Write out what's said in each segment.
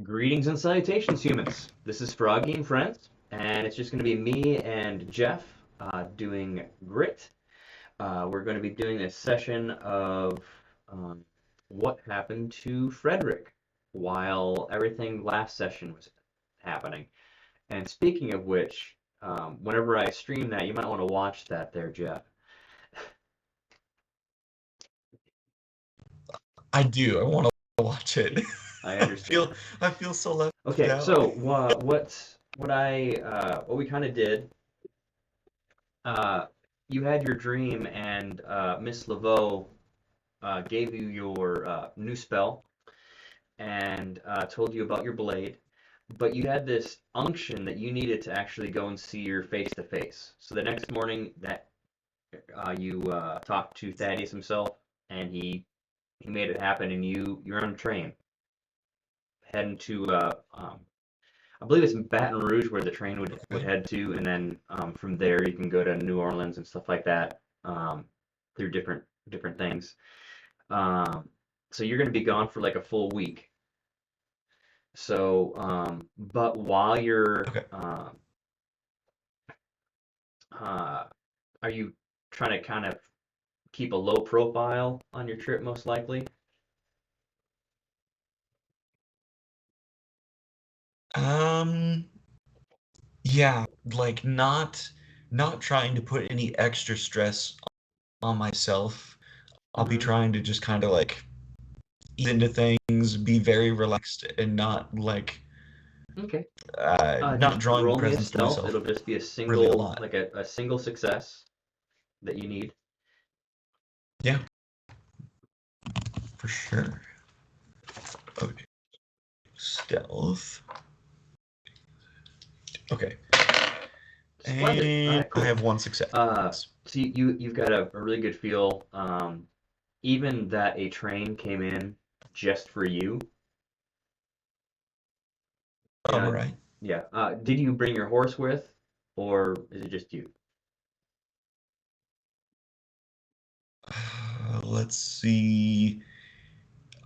Greetings and salutations, humans. This is Froggy and Friends, and it's just going to be me and Jeff doing Grit. We're going to be doing a session of um, what happened to Frederick while everything last session was happening. And speaking of which, whenever I stream that, you might want to watch that there, Jeff. I do. I want to watch it. I I feel understand. I feel so left Okay, out. so what we kind of did. Uh, you had your dream, and Miss Laveau gave you your new spell and told you about your blade. But you had this unction that you needed to actually go and see your face to face. So the next morning, that you talked to Thaddeus himself, and he made it happen, and you're on a train heading to I believe it's Baton Rouge where the train would Okay. head to, and then from there you can go to New Orleans and stuff like that through different things. Um, so you're going to be gone for like a full week. So, but while you're, Okay. uh, are you trying to kind of keep a low profile on your trip, most likely? Um yeah, like not trying to put any extra stress on myself. I'll be Hmm. trying to just kind of like ease into things, be very relaxed and not like Okay. not Just drawing roll me a presence to stealth. myself It'll just be a really a single, lot. like a single success that you need. Yeah, for sure. Okay. Stealth. Okay. Splendid. All And right, I cool. have one success. Uh, so you've got a really good feel. Even that a train came in just for you. All Uh, right. yeah. Did you bring your horse with, or is it just you? Let's see.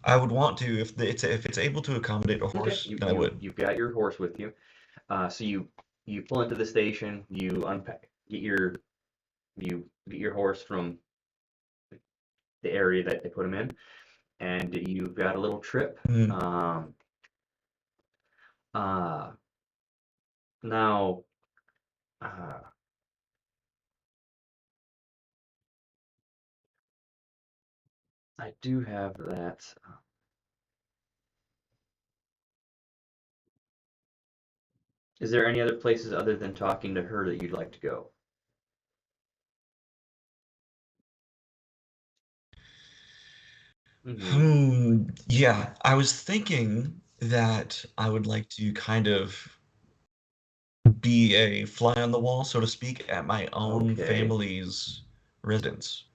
I would want to if it's able to accommodate a Okay. horse, You then I you would. you've got your horse with you. So you pull into the station. You unpack, get your horse from the area that they put him in, and you've got a little trip. Mm, Uh, now, uh, I do have that. Is there any other places other than talking to her that you'd like to go? Hmm. yeah, I was thinking that I would like to kind of be a fly on the wall, so to speak, at my own Okay. family's residence.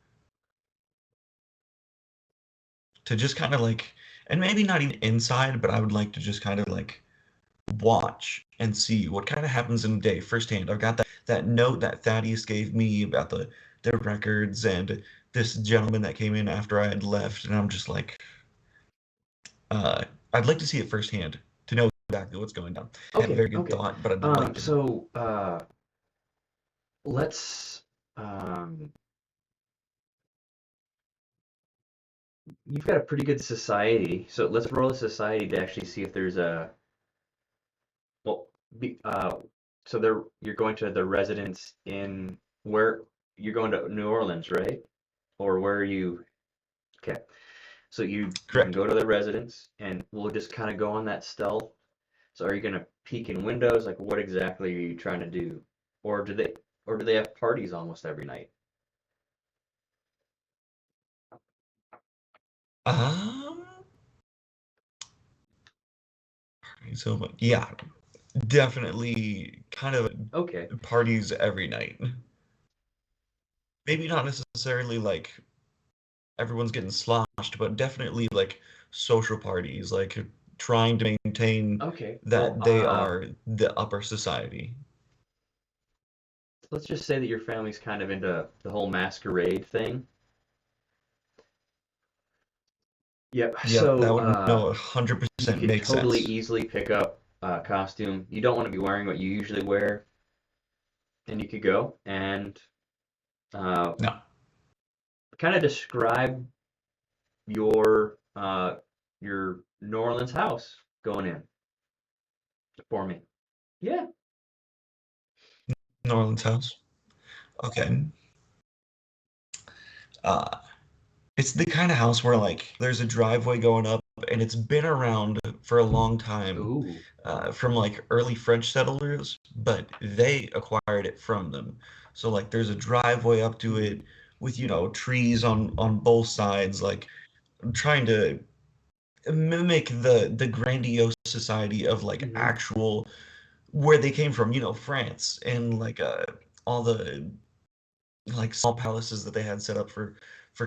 To just kind of like, and maybe not even inside, but I would like to just kind of like watch and see what kind of happens in a day firsthand. I've got that note that Thaddeus gave me about the records and this gentleman that came in after I had left, and I'm just like, uh, I'd like to see it firsthand to know exactly what's going on. I have a Okay. very good Okay. thought, but I'd like to. So let's um, you've got a pretty good society, so let's roll a society to actually see if there's a well, be, so there you're going to the residence in where you're going to New Orleans, right? Or where are you? Okay. So you can Correct. go to the residence, and we'll just kind of go on that stealth. So are you gonna peek in windows? Like what exactly are you trying to do? Or do they have parties almost every night? Um, so yeah, definitely kind of Okay. parties every night. Maybe not necessarily like everyone's getting sloshed, but definitely like social parties, like trying to maintain Okay. Well, that they are the upper society. let's just say that your family's kind of into the whole masquerade thing. Yep. Yep, that So would no you 100% could make totally sense. easily pick up a costume. You don't want to be wearing what you usually wear, and you could go and uh, No. kind of describe your New Orleans house going in for me. Yeah. New Orleans house. Okay. Uh, it's the kind of house where like there's a driveway going up and it's been around for a long time, Ooh. from like early French settlers, but they acquired it from them. So like there's a driveway up to Hmm. it with, trees on both sides, like trying to mimic the grandiose society of like Hmm. actual where they came from, France and like all the like small palaces that they had set up for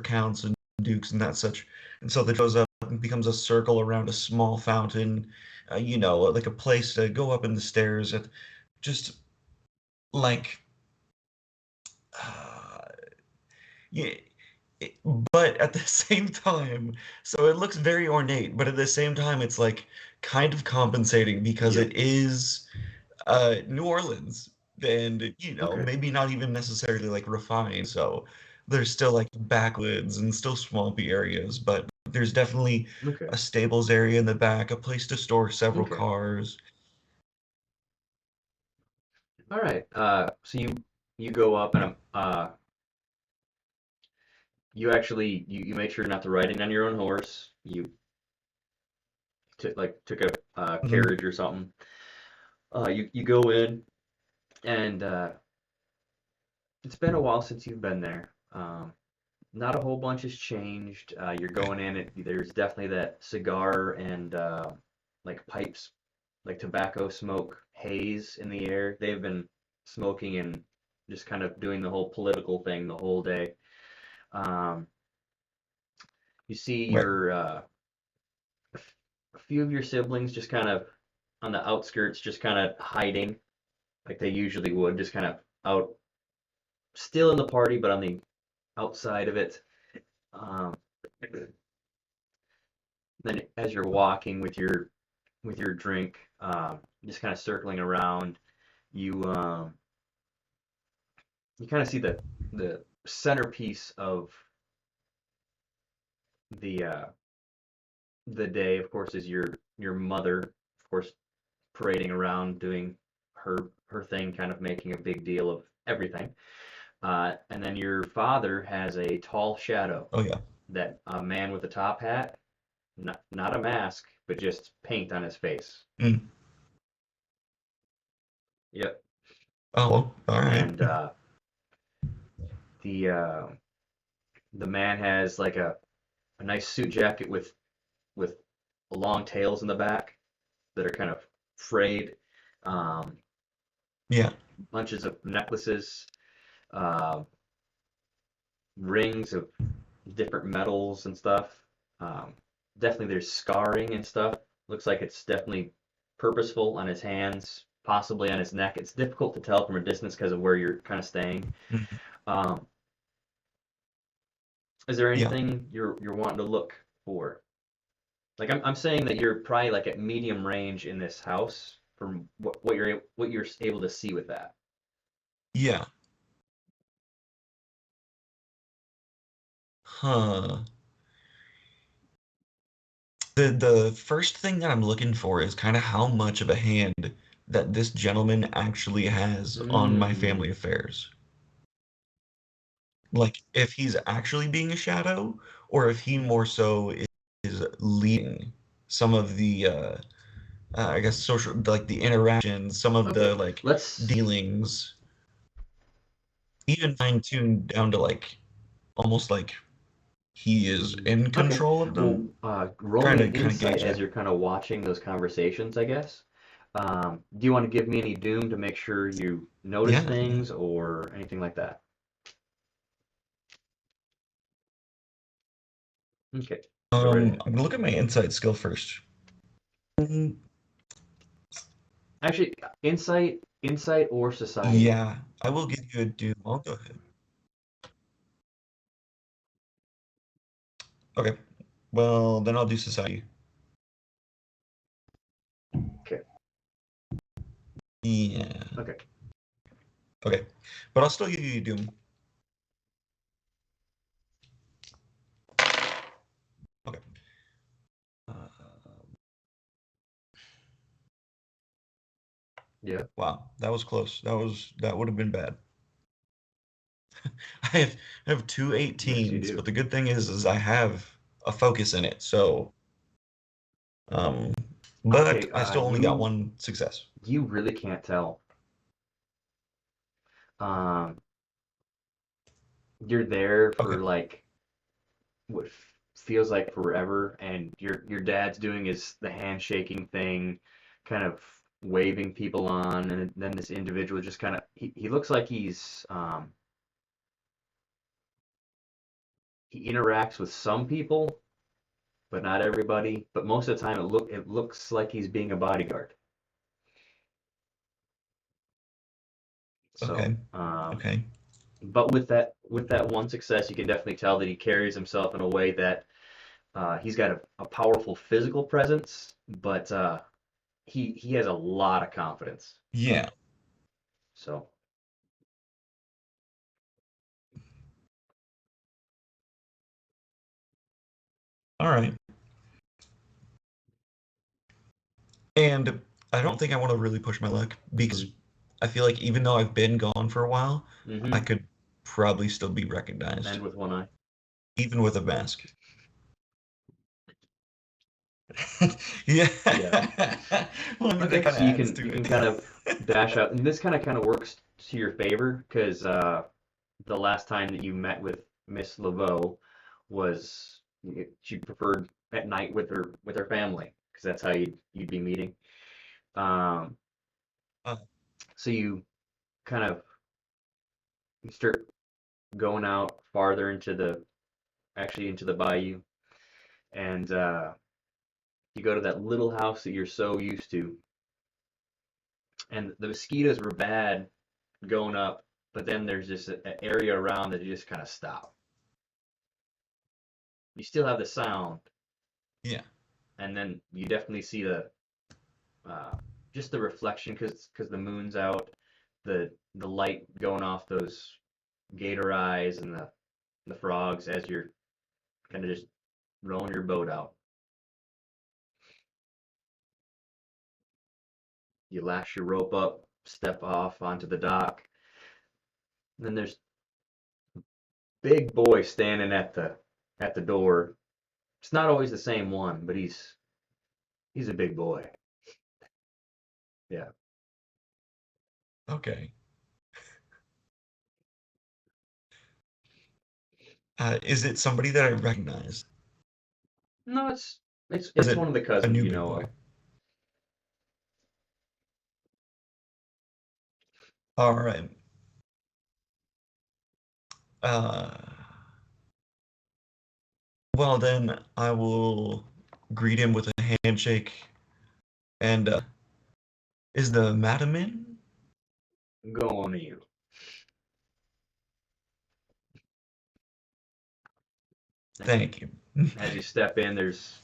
counts and dukes and that such. And so that goes up and becomes a circle around a small fountain, like a place to go up in the stairs and just like uh, yeah. it- but at the same time, so it looks very ornate, but at the same time, it's like kind of compensating because Yep. it is New Orleans, and Okay. maybe not even necessarily like refined. So there's still like backwoods and still swampy areas, but there's definitely Okay. a stables area in the back, a place to store several Okay. cars. All right. So you go up and you actually you made sure not to ride in on your own horse. You took a Mhm. carriage or something. You go in and it's been a while since you've been there. Not a whole bunch has changed. You're Okay. going in. There's definitely that cigar and like pipes, like tobacco smoke haze in the air. They've been smoking and just kind of doing the whole political thing the whole day. Um, you see Right. a few of your siblings just kind of on the outskirts, just kind of hiding like they usually would, just kind of out, still in the party, but on the outside of it. Um, then as you're walking with your drink, just kind of circling around, you you kind of see the centerpiece of the uh, the day, of course, is your mother, of course, parading around doing her thing, kind of making a big deal of everything. And then your father has a tall shadow, Oh yeah. that a man with a top hat, not a mask, but just paint on his face. Mm. Yep. Oh, all right. And the uh, the man has like a nice suit jacket with long tails in the back that are kind of frayed. Um, Yeah. Bunches of necklaces, uh, rings of different metals and stuff. Um, Definitely there's scarring and stuff. Looks like it's definitely purposeful on his hands, possibly on his neck. It's difficult to tell from a distance because of where you're kind of staying. Mhm. Um, is there Yeah. anything you're wanting to look for? Like I'm saying that you're probably like at medium range in this house from what you're able to see with that. Yeah. Huh. The first thing that I'm looking for is kind of how much of a hand that this gentleman actually has on my Mm. family affairs. Like if he's actually being a shadow, or if he more so is leading some of the I guess social like the interactions, some of Okay. the like Let's dealings, even fine-tuned down to like almost like he is in Okay. control of Well, them. roll Trying me to an kind of insight gauge as that. you're kind of watching those conversations, I guess. Do you want to give me any doom to make sure you notice Yeah, yeah. things or anything like that? Okay, go right ahead. I'm gonna look at my insight skill first. Mm, Actually, insight or society. yeah, I will give you a doom. I'll go ahead. Okay. Well, then I'll do society. Okay. Yeah. Okay. Okay. But I'll still give you Doom. Okay. Uh, Yeah. wow, that was close. That would have been bad. I have I have two Yes, you 18s, do. but the good thing is I have a focus in it. So, um, but Okay. I still only got one success. You really can't tell. Um, you're there Okay. for like what feels like forever, and your dad's doing is the handshaking thing, kind of waving people on, and then this individual just kind of he looks like he interacts with some people, but not everybody. But most of the time, it looks like he's being a bodyguard. So, Okay. Okay. but with that one success, you can definitely tell that he carries himself in a way that he's got a powerful physical presence, but he has a lot of confidence. Yeah. So All right. And I don't think I want to really push my luck because I feel like even though I've been gone for a while, I mm-hmm. could probably still be recognized, And with one eye. even with a mask. Yeah. Yeah. Well, I mean, that Okay, kind of so adds to you can it. kind of dash out, and this kind of works to your favor because the last time that you met with Miss Laveau was she preferred at night with her family because that's how you'd be meeting. Um, Uh, so you kind of you start going out farther into the actually into the bayou, and you go to that little house that you're so used to, and the mosquitoes were bad going up, but then there's this area around that you just kind of stop. You still have the sound, yeah. and then you definitely see the uh, just the reflection because the moon's out, the light going off those gator eyes and the frogs as you're kind of just rowing your boat out. You lash your rope up, step off onto the dock. And then there's big boy standing at the door. It's not always the same one, but he's a big boy. Yeah. Okay. Is it somebody that I recognize? No, Or is it's one it of the a cousins new you big know boy? of. All right. Uh, well, then I will greet him with a handshake. And is the madam in? Go on you. Thank you. As you step in, there's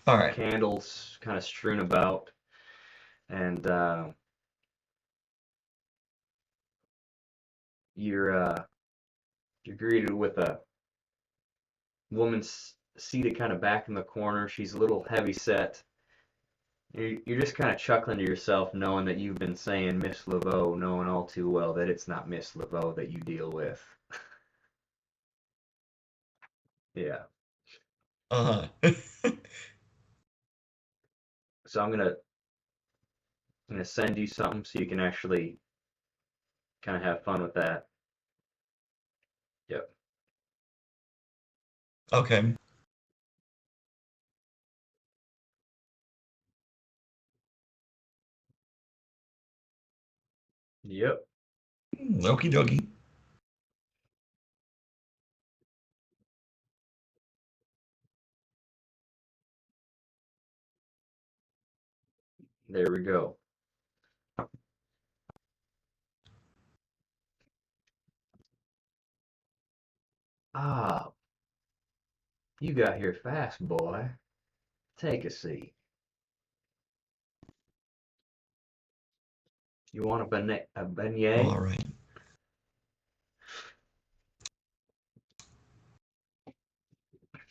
All right. candles kind of strewn about, and you're uh, you're greeted with a woman seated kind of back in the corner. She's a little heavy set. You're just kind of chuckling to yourself, knowing that you've been saying Miss Laveau, knowing all too well that it's not Miss Laveau that you deal with. Yeah. Uh-huh. So I'm gonna send you something so you can actually kind of have fun with that. Yep. Okay. Yep. Okie dokie. There we go. Ah, You got here fast, boy. Take a seat. You want a beignet? All right.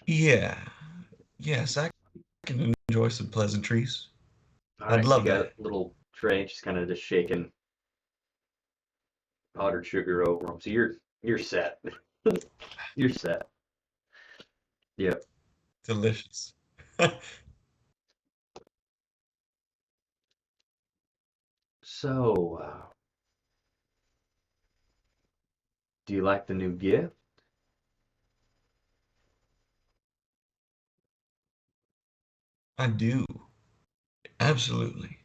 Yeah. Yes, I can enjoy some pleasantries. All I'd right, she love got a that. little tray. She's kind of just shaking powdered sugar over them. So you're set. You're set. Yep. Delicious. So, do you like the new gift? I do. Absolutely.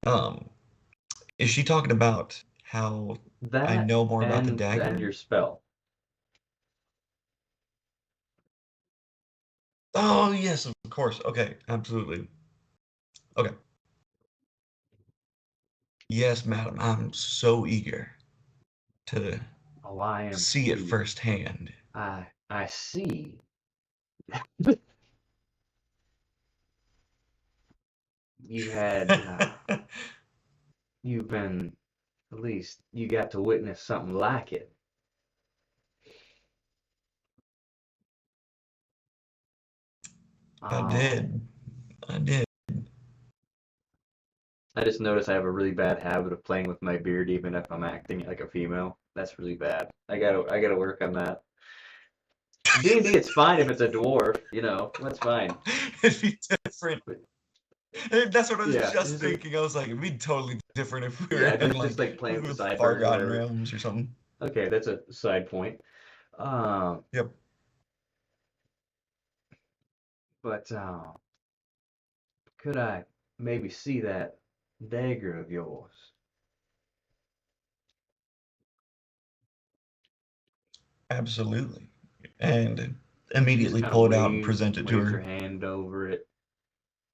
Um, is she talking about how I That know more about the and dagger? your spell. Oh, yes, of course. Okay, absolutely. Okay. Yes, madam, I'm so eager to Oh, I am see it too. firsthand. I see. You had you've been at least you got to witness something like it. I Um, did. I did. I just noticed I have a really bad habit of playing with my beard even if I'm acting like a female. That's really bad. I gotta work on that. D&D, it's fine if it's a dwarf, that's fine. It'd be different. But That's what I was yeah, just it's just thinking. I was like, it'd be totally different if we were yeah, in just like like playing with the the sideburns or Forgotten whatever. Realms or something. Okay, that's a side point. Um, Yep. but could I maybe see that dagger of yours? Absolutely. And She just immediately kind of pull it out and waves present it to waves her her. hand over it.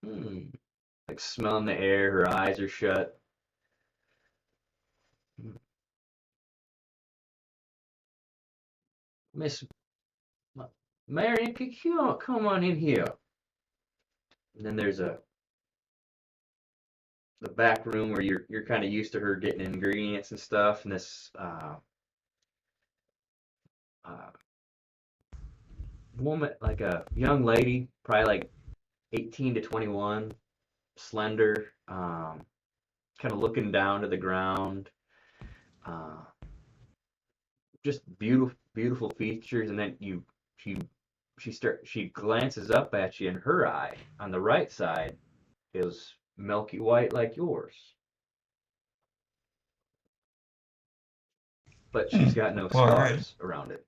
Hmm. Like smelling the air, her eyes are shut. Miss Marion, could you come on in here? And then there's the back room where you're kind of used to her getting ingredients and stuff, and this uh, woman, like a young lady, probably like 18 to 21, slender, kind of looking down to the ground, uh, just beautiful features, and then she she glances up at you, and her eye on the right side is milky white like yours, but Hmm. she's got no All right. scars around it.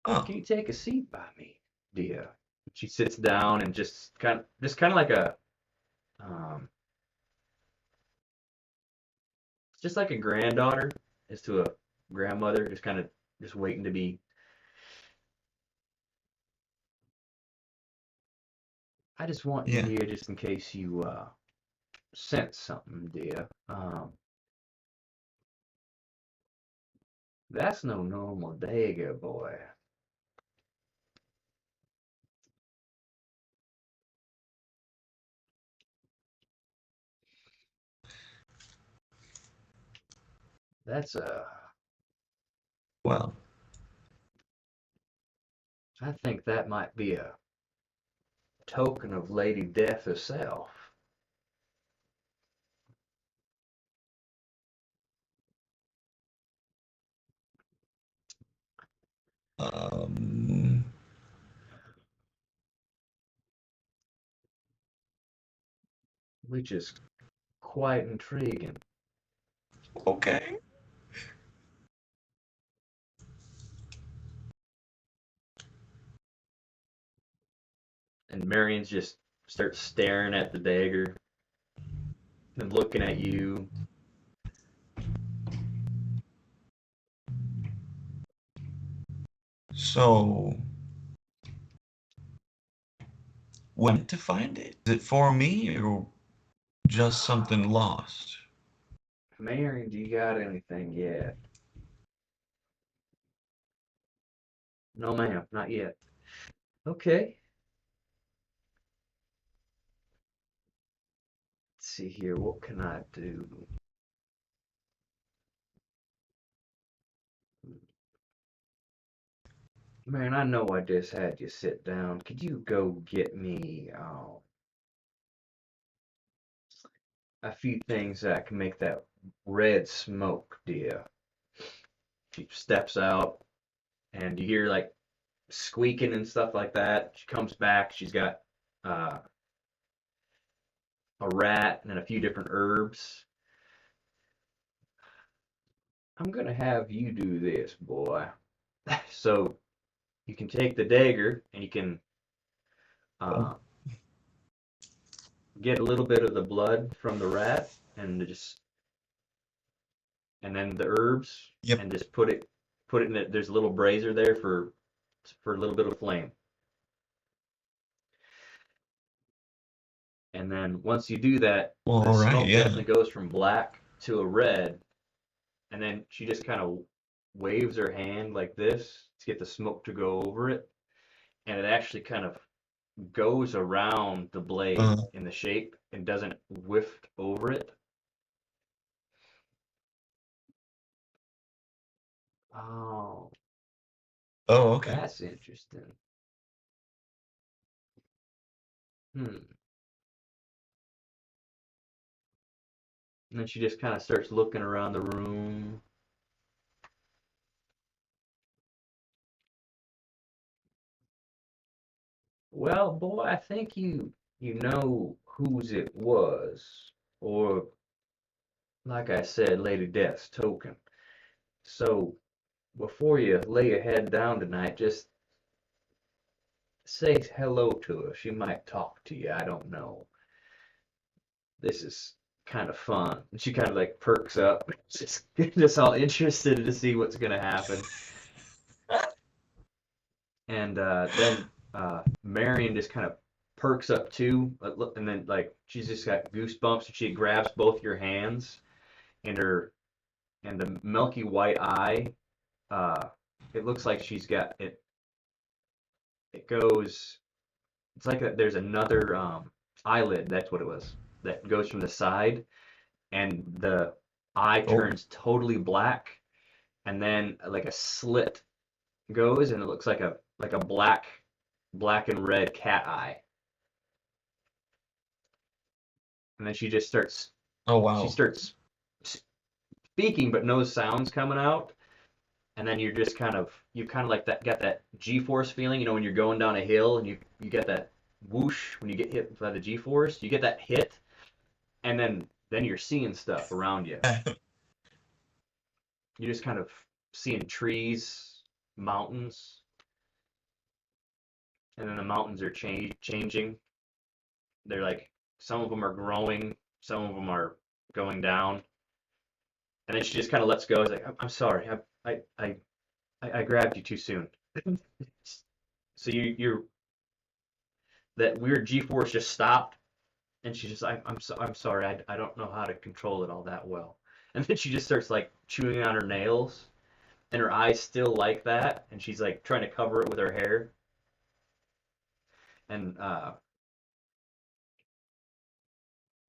Oh, Can you take a seat by me, dear? She sits down and just kind of like um, just like a granddaughter is to a grandmother, just kind of just waiting to be. I just want you yeah. here just in case you sense something, dear. That's no normal dagger, boy. That's a. Well, I think that might be a token of Lady Death herself. um, Which is quite intriguing. okay. And Marion's just starts staring at the dagger and looking at you. So, when to find it? Is it for me or just something lost? Mary, do you got anything yet? No, ma'am, not yet. Okay. Let's see here. What can I do? Man, I know I just had you sit down. Could you go get me a few things that can make that red smoke, dear? She steps out, and you hear like squeaking and stuff like that. She comes back. She's got uh, a rat and a few different herbs. I'm gonna have you do this, boy. So you can take the dagger and you can Oh, uh, get a little bit of the blood from the rat and just and then the herbs yep. and just put it in it. There's a little brazier there for a little bit of flame. And then once you do that, Well, the all right, smoke yeah. definitely goes from black to a red. And then she just kind of waves her hand like this to get the smoke to go over it. And it actually kind of goes around the blade Uh, in the shape and doesn't whiff over it. Oh, oh, okay. that's interesting. Hmm. And then she just kind of starts looking around the room. Well, boy, I think you know whose it was, or like I said, Lady Death's token. So before you lay your head down tonight, just say hello to her. She might talk to you. I don't know. This is kind of fun. And she kind of like perks up, just all interested to see what's gonna happen. And then Marion just kind of perks up too, and then like she's just got goosebumps, and she grabs both your hands, and her and the milky white eye. Uh, it looks like she's got it. It goes. It's like there's another eyelid. That's what it was. That goes from the side, and the eye Oh, turns totally black, and then like a slit goes, and it looks like a black and red cat eye. And then oh, she wow. starts speaking, but no sounds coming out. And then you kind of like that got that G-force feeling, when you're going down a hill and you get that whoosh when you get hit by the G-force. You get that hit, and then you're seeing stuff around you. You're just kind of seeing trees, mountains, and then the mountains are changing. They're like some of them are growing, some of them are going down. And then she just kind of lets go. It's like, I'm sorry, I grabbed you too soon. So you're that weird G-force just stopped, and she's just, I'm sorry, I don't know how to control it all that well. And then she just starts like chewing on her nails, and her eyes still like that, and she's like trying to cover it with her hair. And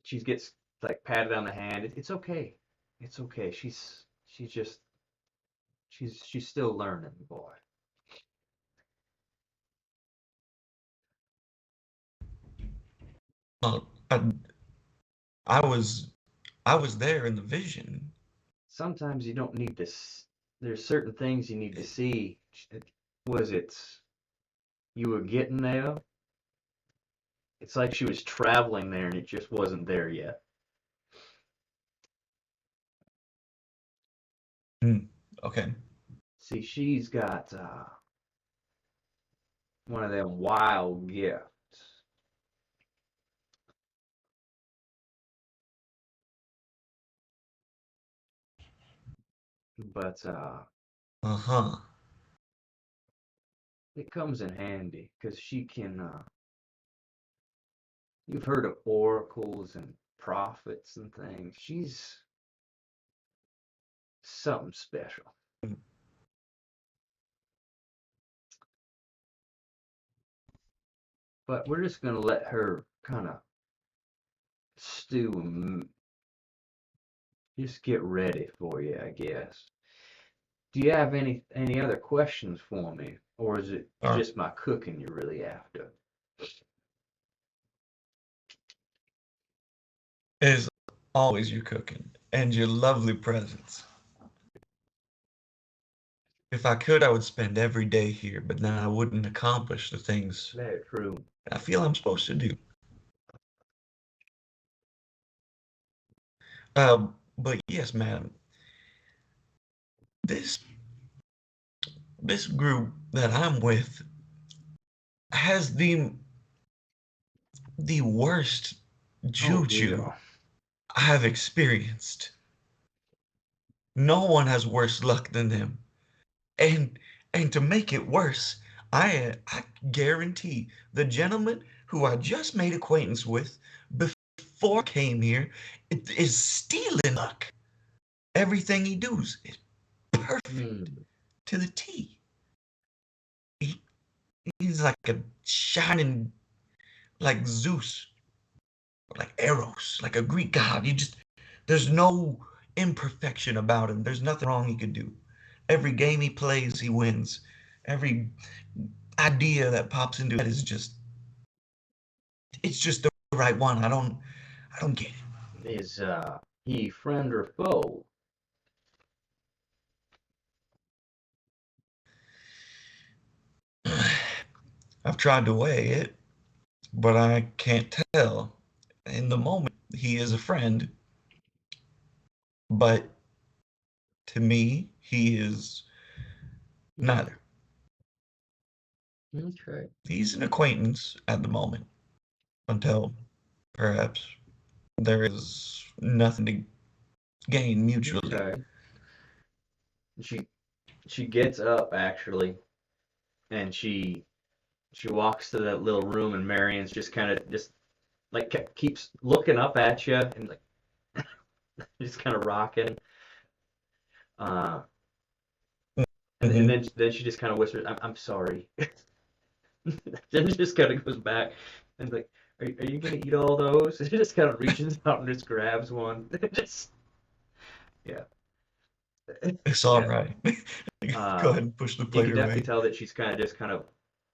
she gets like patted on the hand. It's okay, it's okay. She's just she's still learning, boy. Well, I was, I was there in the vision. Sometimes you don't need to. There's certain things you need to see. Was it you were getting there? It's like she was traveling there and it just wasn't there yet. Hmm. Okay. See, she's got one of them wild gifts, but Uh-huh. it comes in handy because she can. You've heard of oracles and prophets and things. something special. But we're just gonna let her kind of stew and just get ready for you, I guess. Do you have any other questions for me, or is it All right. just my cooking you're really after? As always, your cooking and your lovely presence. If I could, I would spend every day here, but then I wouldn't accomplish the things Very true. I feel I'm supposed to do. But yes, madam, this this group that I'm with has the worst Oh juju dear. I have experienced. No one has worse luck than them. And to make it worse, I guarantee the gentleman who I just made acquaintance with before I came here is stealing luck. Everything he does is perfect Hmm. to the T. He, he's like a shining, like Zeus, like Eros, like a Greek god. There's no imperfection about him. There's nothing wrong he could do. Every game he plays, he wins. Every idea that pops into it is it's just the right one. I don't get Is he friend or foe? it. I've tried to weigh it, but I can't tell. In the moment, he is a friend, but to me, he is neither. Okay. He's an acquaintance at the moment until perhaps there is nothing to gain mutually. Okay. She she gets up actually, and she walks to that little room, and Marion's just kind of just like keeps looking up at you and like just kind of rocking. Uh, and Hmm. then she just kind of whispers, I'm sorry." Then she just kind of goes back and like, are you gonna eat all those? And she just kind of reaches out and just grabs one. Just yeah, It's all yeah. right. Go Uh, ahead and push the you plate can definitely away. tell that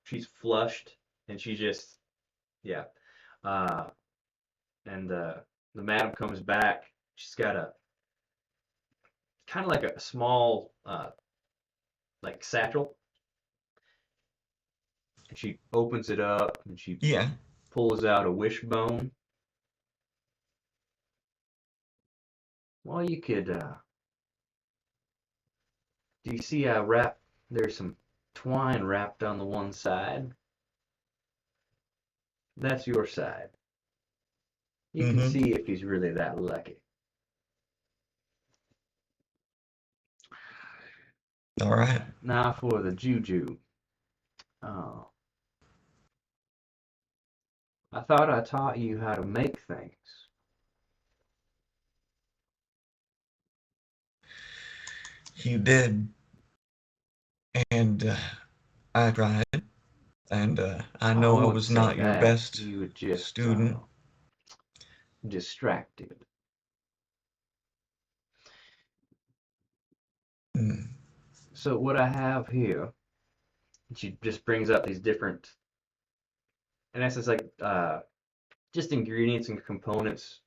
she's flushed and she just yeah. Uh, and the madam comes back. She's got a kind of like a small like satchel, and she opens it up and she Yeah. pulls out a wishbone. Well, you could do you see there's some twine wrapped on the one side? That's your side. You can Hmm. see if he's really that lucky. All right. Now for the juju. Oh, I thought I taught you how to make things. You did, and I tried, and I I know I wouldn't was say not your that. best You were just student. distracted. Mm. So what I have here, she just brings up these different, in essence, like just ingredients and components.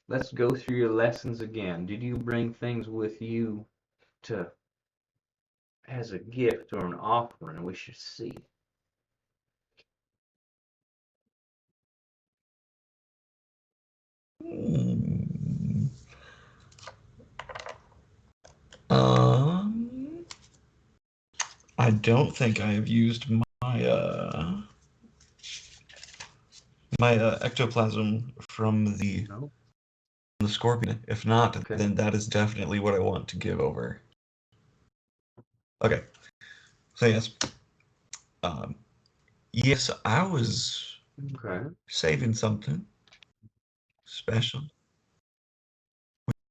Let's go through your lessons again. Did you bring things with you to as a gift or an offering? We should see. Mm. Um, I don't think I have used my ectoplasm from No. the scorpion. If not, Okay. then that is definitely what I want to give over. Okay, so um, yes, I was Okay. saving something special.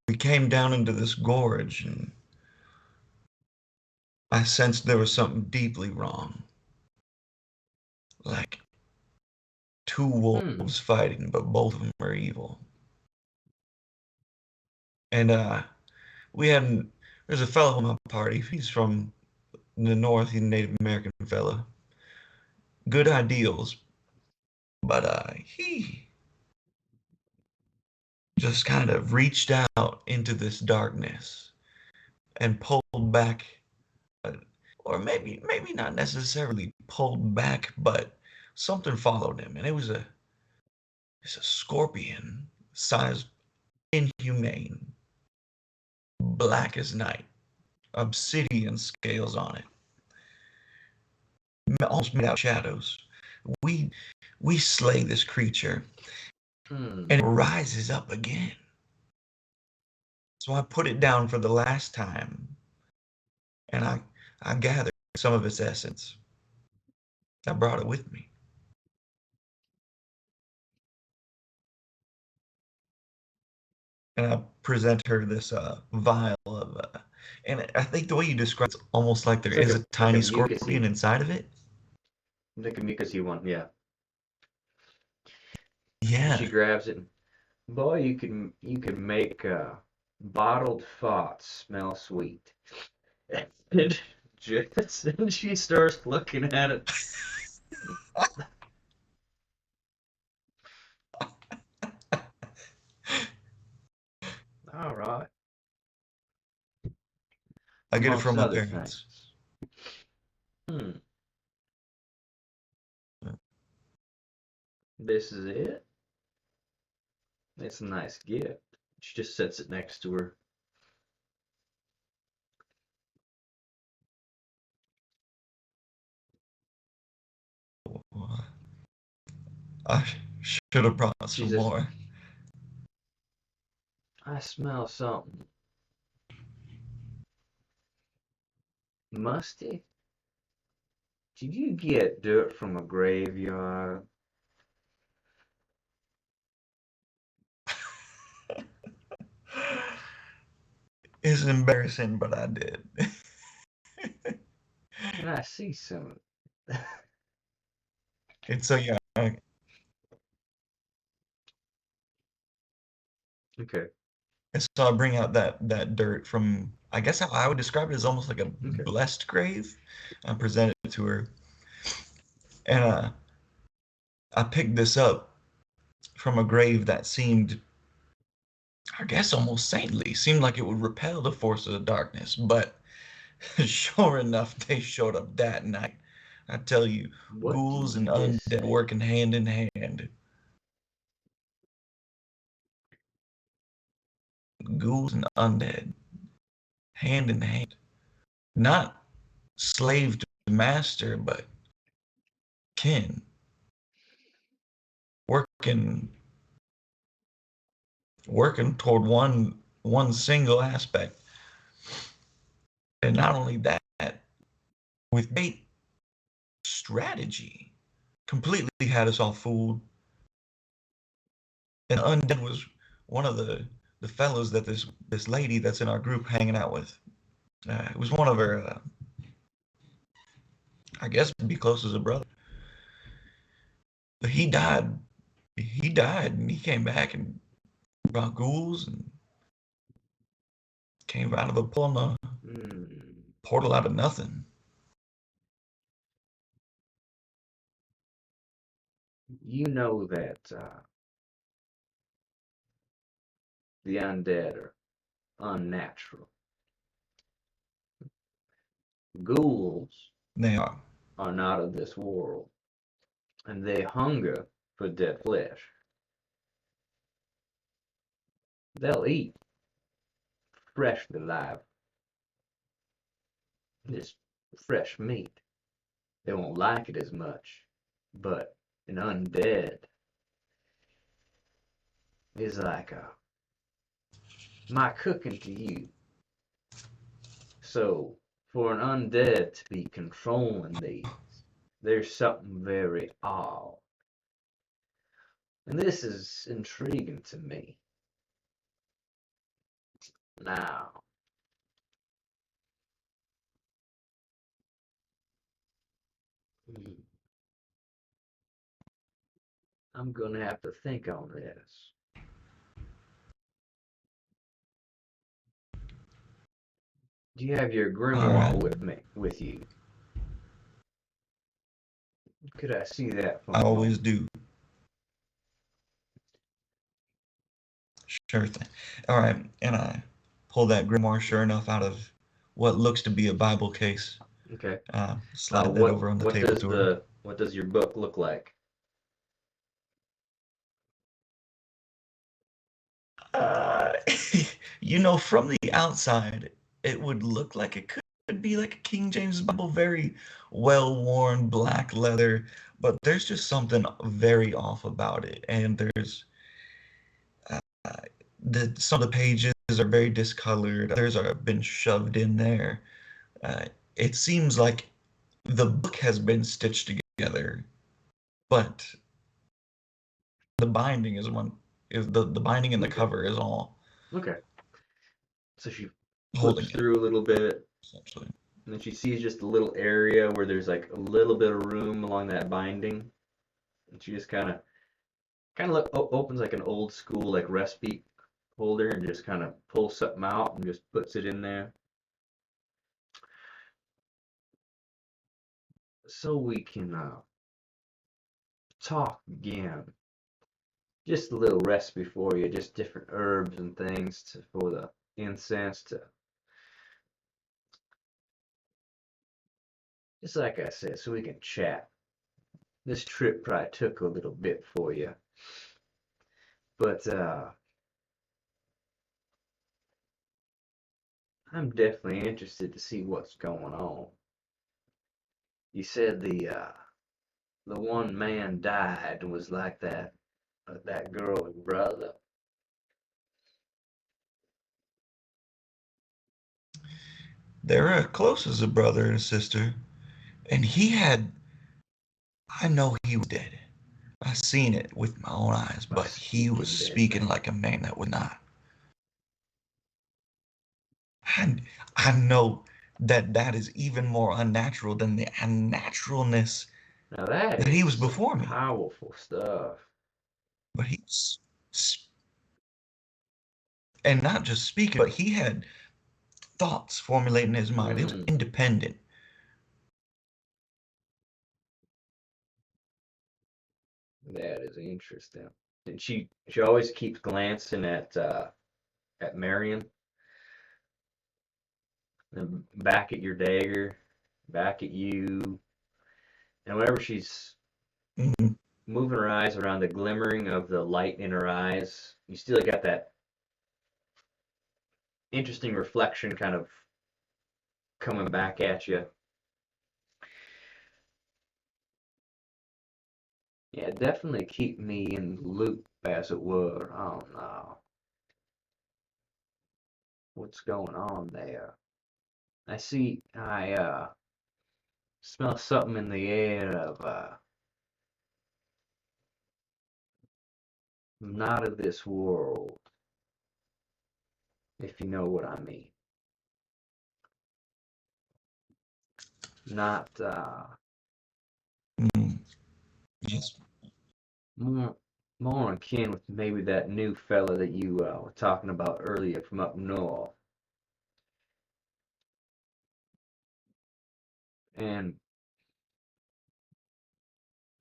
We came down into this gorge, and I sensed there was something deeply wrong. Like two Hmm. wolves fighting, but both of them are evil. And we had there's a fellow on my party. He's from the north. He's a Native American fella. Good ideals, but he just kind of reached out into this darkness and pulled back, uh, or maybe not necessarily pulled back, but something followed him, and it's a scorpion sized, inhumane, black as night, obsidian scales on it, almost made out of shadows. We we slay this creature, Hmm. and it rises up again. So I put it down for the last time, and I gathered some of its essence. I brought it with me, and I present her this vial of, and I think the way you describe it's almost like there It's is a like a tiny scorpion mucusy, inside of it. like a mucusy one. Yeah. And Yeah, she grabs it. And, boy, you can make bottled farts smell sweet. And just and she starts looking at it. All right. I get it from Amongst my other parents. things. Hmm. This is it. It's a nice gift. She just sets it next to her. I should have brought She some says, more. I smell something musty. Did you get dirt from a graveyard? It's embarrassing, but I did. Can I see some? And so yeah, Okay. and so I bring out that dirt from, I guess how I would describe it as almost like a Okay. blessed grave. I present it to her, and I picked this up from a grave that seemed, I guess, almost saintly. Seemed like it would repel the forces of darkness, but sure enough, they showed up that night. I tell you, What did ghouls and you just undead say? working hand in hand. Ghouls and undead, hand in hand. Not slave to master, but kin. Working working toward one single aspect. And not only that, with great strategy, completely had us all fooled. And Undead was one of the fellows that this lady that's in our group hanging out with. It was one of her, I guess, be close as a brother. But he died. He died, and he came back and brought ghouls and came out of a Hmm. portal out of nothing. You know that the undead are unnatural. Ghouls They are. are not of this world, and they hunger for dead flesh. They'll eat freshly live, this fresh meat. They won't like it as much, but an undead is like my cooking to you. So for an undead to be controlling these, there's something very odd. And this is intriguing to me. Now, hmm, I'm gonna have to think on this. Do you have your All grimoire right. with you? Could I see that for I a always moment? do. Sure thing. All right. And I pull that grimoire, sure enough, out of what looks to be a Bible case. Okay. Slide that What over on the table to her. what does your book look like? Uh, from the outside, it would look like it could be like a King James Bible, very well-worn black leather, but there's just something very off about it. And there's uh, some of the pages are very discolored, others are been shoved in there. It seems like the book has been stitched together, but the binding is the binding and the Okay. cover is all Okay. So she holding flips it, through a little bit, essentially. and then she sees just a little area where there's like a little bit of room along that binding, and she just kind of opens like an old school like recipe holder and just kind of pulls something out and just puts it in there. So we can talk again. Just a little recipe for you, just different herbs and things for the incense to, just like I said, so we can chat. This trip probably took a little bit for you, but I'm definitely interested to see what's going on. You said the one man died and was like that girl's brother. They're close as a brother and sister, and I know he was dead. I seen it with my own eyes, A but he was speaking dead speaking man. like a man that would not. And I know that that is even more unnatural than the unnaturalness Now that that he is was some before me. powerful stuff. But and not just speaking, but he had thoughts formulating his mind. He was Mm, independent. that is interesting. And she always keeps glancing at Marion, and back at your dagger, back at you, and whenever she's Mhm. moving her eyes around the glimmering of the light in her eyes, you still got that interesting reflection kind of coming back at you. Yeah, definitely keep me in the loop, as it were. I don't know what's going on there. I smell something in the air of not of this world, if you know what I mean. Not Mm, yes. more more akin with maybe that new fella that you were talking about earlier from up north. And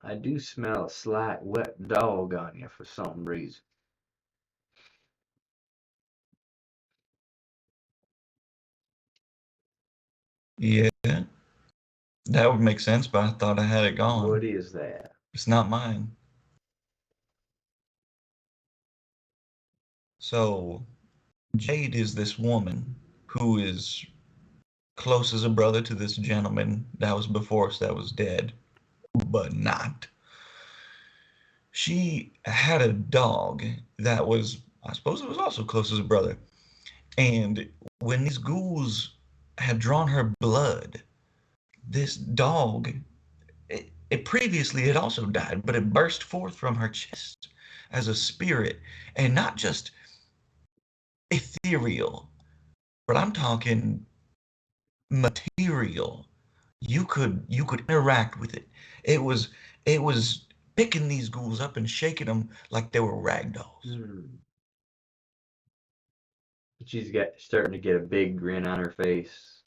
I do smell a slight wet dog on you for some reason. Yeah, that would make sense, but I thought I had it What gone. is that? It's not mine. So, Jade is this woman who is close as a brother to this gentleman that was before us that was dead, but not. She had a dog that was, I suppose it was also close as a brother. And when these ghouls had drawn her blood, this dog, it previously had also died, but it burst forth from her chest as a spirit, and not just ethereal, but I'm talking material. You could interact with it. It was picking these ghouls up and shaking them like they were rag dolls. Hmm. She's got starting to get a big grin on her face,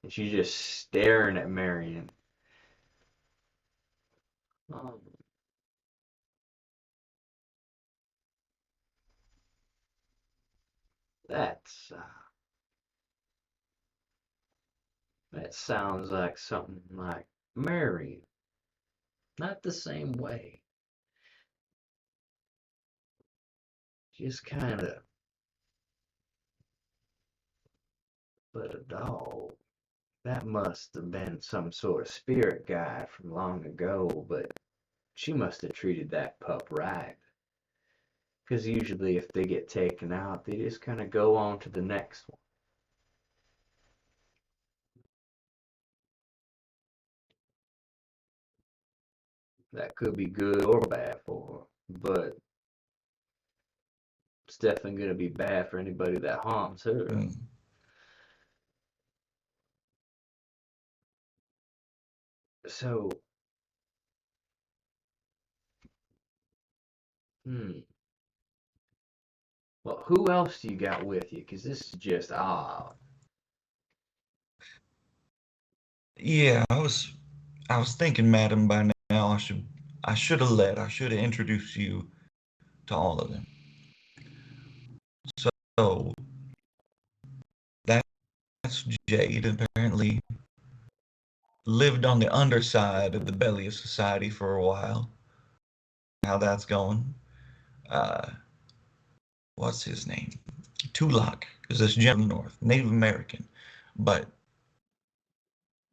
and she's just staring at Marion. Oh, that's that sounds like something like Marion. Not the same way. Just kind of, but a dog. That must have been some sort of spirit guide from long ago, but she must have treated that pup right. Because usually, if they get taken out, they just kind of go on to the next one. That could be good or bad for her, but it's definitely going to be bad for anybody that harms her. Mm. So, hmm. Well, who else do you got with you? Because this is just odd. Yeah, I was thinking, madam, by now I should have introduced you to all of them. So that's Jade. Apparently lived on the underside of the belly of society for a while. How that's going? Uh, what's his name? Tulak is this gentleman north, Native American, but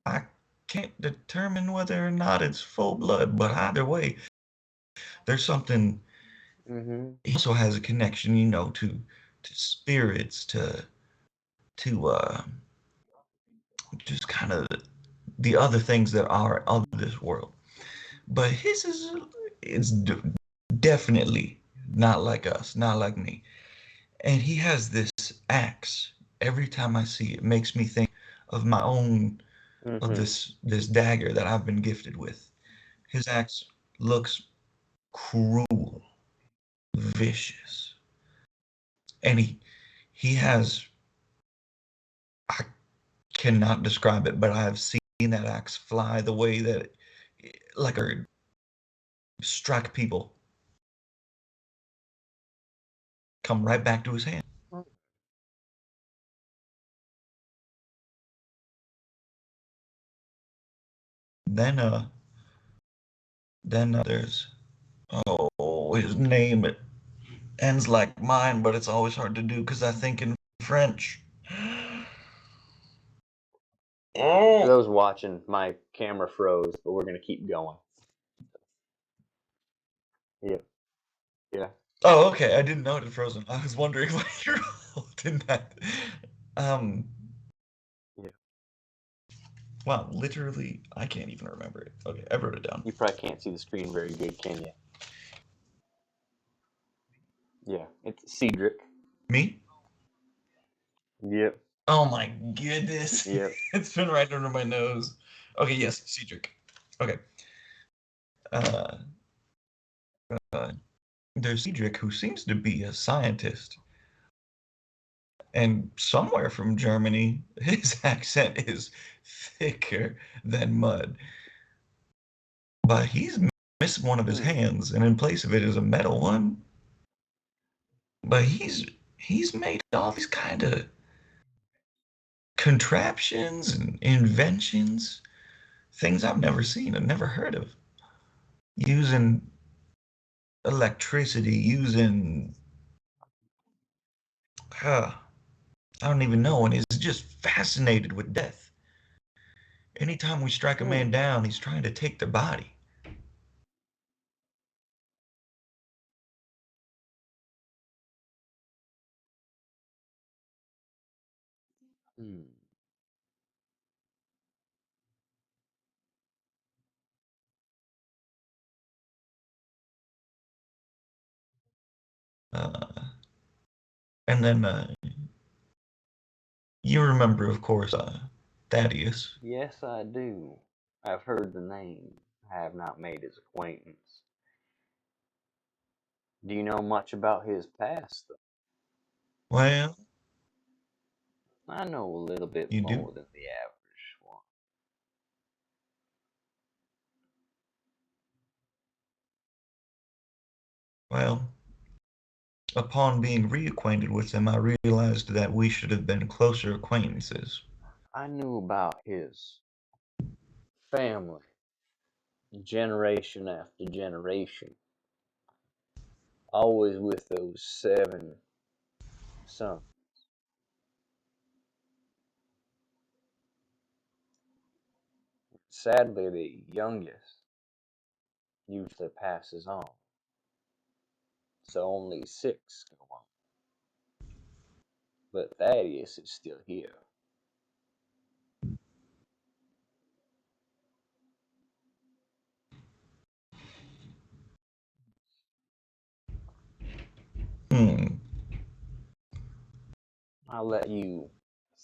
I can't determine whether or not it's full blood. But either way, there's something. Mm-hmm. He also has a connection, to spirits, to just kind of the other things that are of this world. But his is it's definitely not like us, not like me. And he has this axe. Every time I see it, makes me think of my own of Mm-hmm. this dagger that I've been gifted with. His axe looks cruel, vicious, and he has I cannot describe it, but I have seen that axe fly the way that like a strike people come right back to his hand. Then there's his name it ends like mine, but it's always hard to do because I think in French. For Oh, those watching, my camera froze, but we're gonna keep going. Yeah, yeah. oh, okay. I didn't know it had frozen. I was wondering why you're holding that. Um, Yeah. wow, literally, I can't even remember it. Okay, I wrote it down. You probably can't see the screen very good, can you? Yeah, it's Cedric. Me? Yep, Oh my goodness. yep. It's been right under my nose. Okay, yes, Cedric. Okay. Uh, uh, there's Cedric who seems to be a scientist. And somewhere from Germany, his accent is thicker than mud. But he's missing one of his Hmm. hands, and in place of it is a metal one. But he's made all these kind of contraptions and inventions, things I've never seen and never heard of, using electricity, using uh, I don't even know, and he's just fascinated with death. Anytime we strike a Hmm. man down, he's trying to take their body. Hmm. Uh, and then You remember, of course, Thaddeus. Yes, I do. I've heard the name. I have not made his acquaintance. Do you know much about his past, though? Well, I know a little bit you do. more than the average one. Well, upon being reacquainted with him, I realized that we should have been closer acquaintances. I knew about his family, generation after generation, always with those 7 sons. Sadly, the youngest usually passes on, so only 6 go on. But Thaddeus is still here. Hmm. I'll let you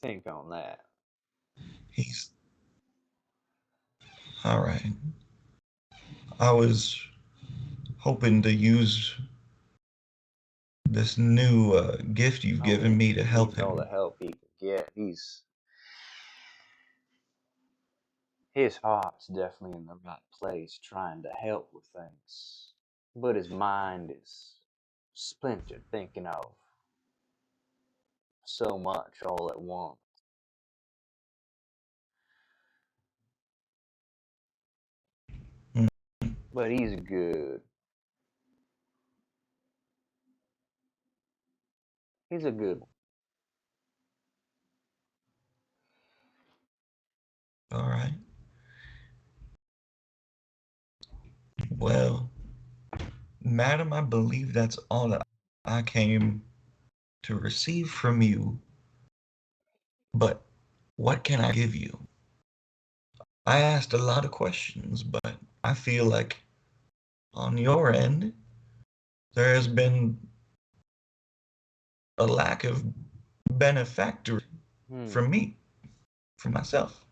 think on that. He's all right. I was hoping to use this new gift you've Oh, given me to he help needs all the him. help he can get. His heart's definitely in the right place, trying to help with things, but his mind is splintered, thinking of so much all at once. Hmm. But he's good. He's a good one. All right. Well, madam, I believe that's all that I came to receive from you. But what can I give you? I asked a lot of questions, but I feel like on your end, there has been a lack of benefactor Hmm. from me, for myself.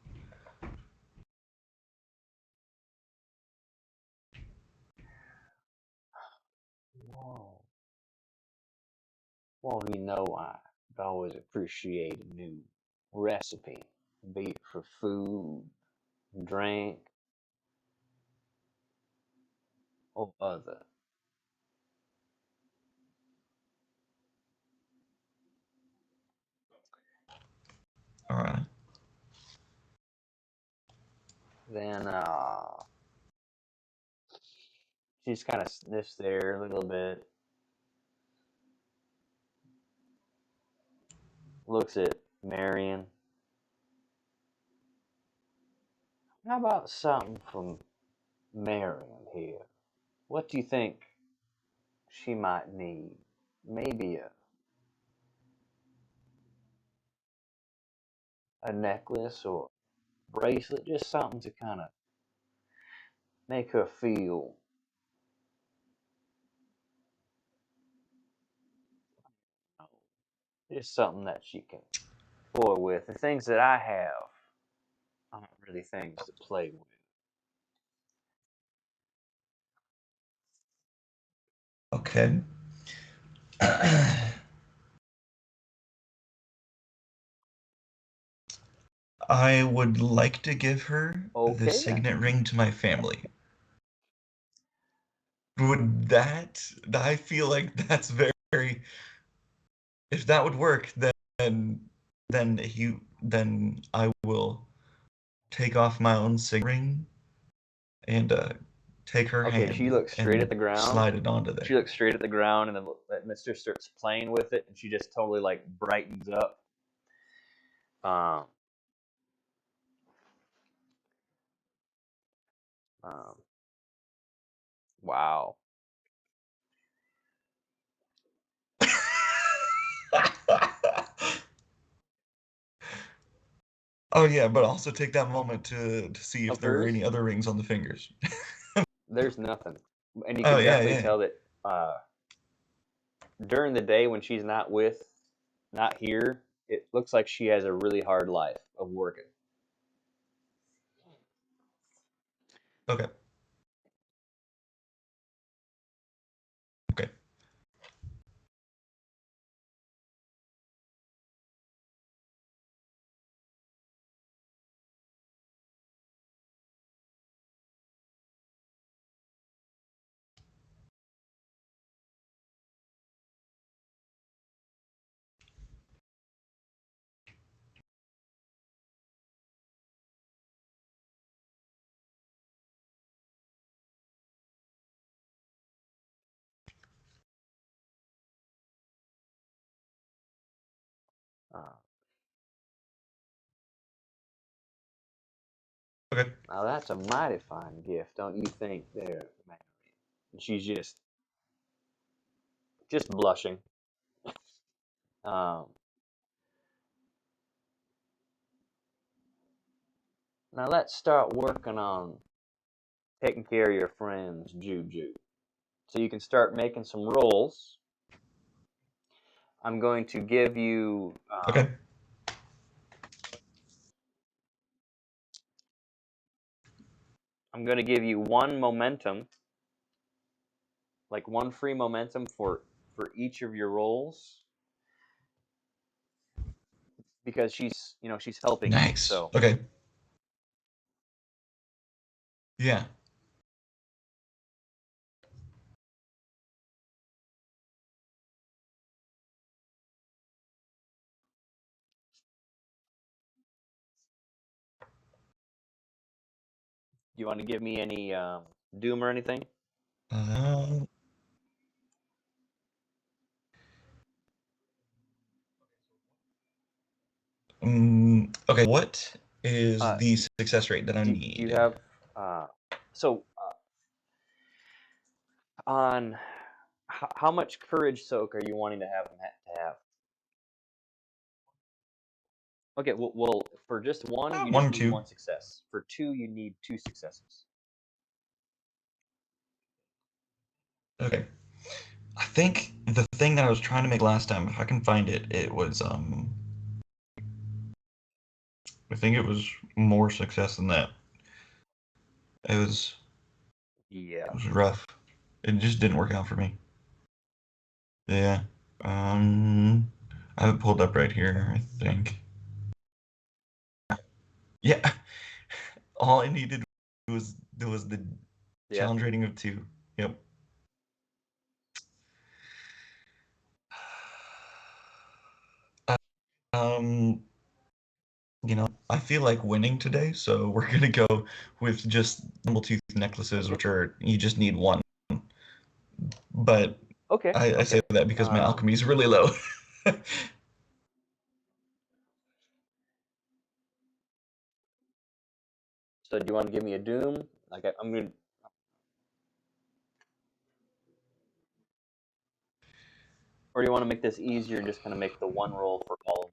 Whoa. Well, I've always appreciated a new recipe, be it for food, drink, or other. All right. Then she just kind of sniffs there a little bit, looks at Marion. How about something from Marion here? What do you think she might need? Maybe a necklace or bracelet, just something to kind of make her feel, you know, just something that she can toy with. The things that I have aren't really things to play with. Okay. I would like to give her the Okay, signet ring to my family. Would that, I feel like that's very, if that would work, then I will take off my own signet ring and take her okay. She hand looks straight at and the ground. slide it onto She there. looks straight at the ground, and then that Mister starts playing with it, and she just totally like brightens up. Um, um, wow. Oh yeah, but also take that moment to see if Of there are hers, any other rings on the fingers. there's nothing, and you Oh can yeah, definitely yeah. tell that during the day when she's not here, it looks like she has a really hard life of working. Okay. Okay. Uh, Okay. Now that's a mighty fine gift, don't you think, there, Mary? And she's just blushing. Um, Now let's start working on taking care of your friend's juju. So you can start making some rolls. I'm going to give you. Okay. I'm going to give you one momentum, like one free momentum for each of your rolls, because she's helping you. Nice. So Okay. Yeah. you want to give me any doom or anything? Um, okay. What is Uh, the success rate that I do you need? have so on how much courage soak are you wanting to have them to have? Okay, well, for just one, you just One, need two. one success. For two, you need two successes. Okay. I think the thing that I was trying to make last time, if I can find it, it was I think it was more success than that. It was Yeah. it was rough. It just didn't work out for me. Yeah. I have it pulled up right here, I think. Yeah. All I needed was the Yeah. challenge rating of 2. Yep. Um, I feel like winning today, so we're gonna go with just nimble tooth necklaces, Okay. which are you just need one. But Okay. I say Okay. that because my alchemy is really low. So do you want to give me a doom? Like I'm gonna. Or do you want to make this easier and just kind of make the one roll for all of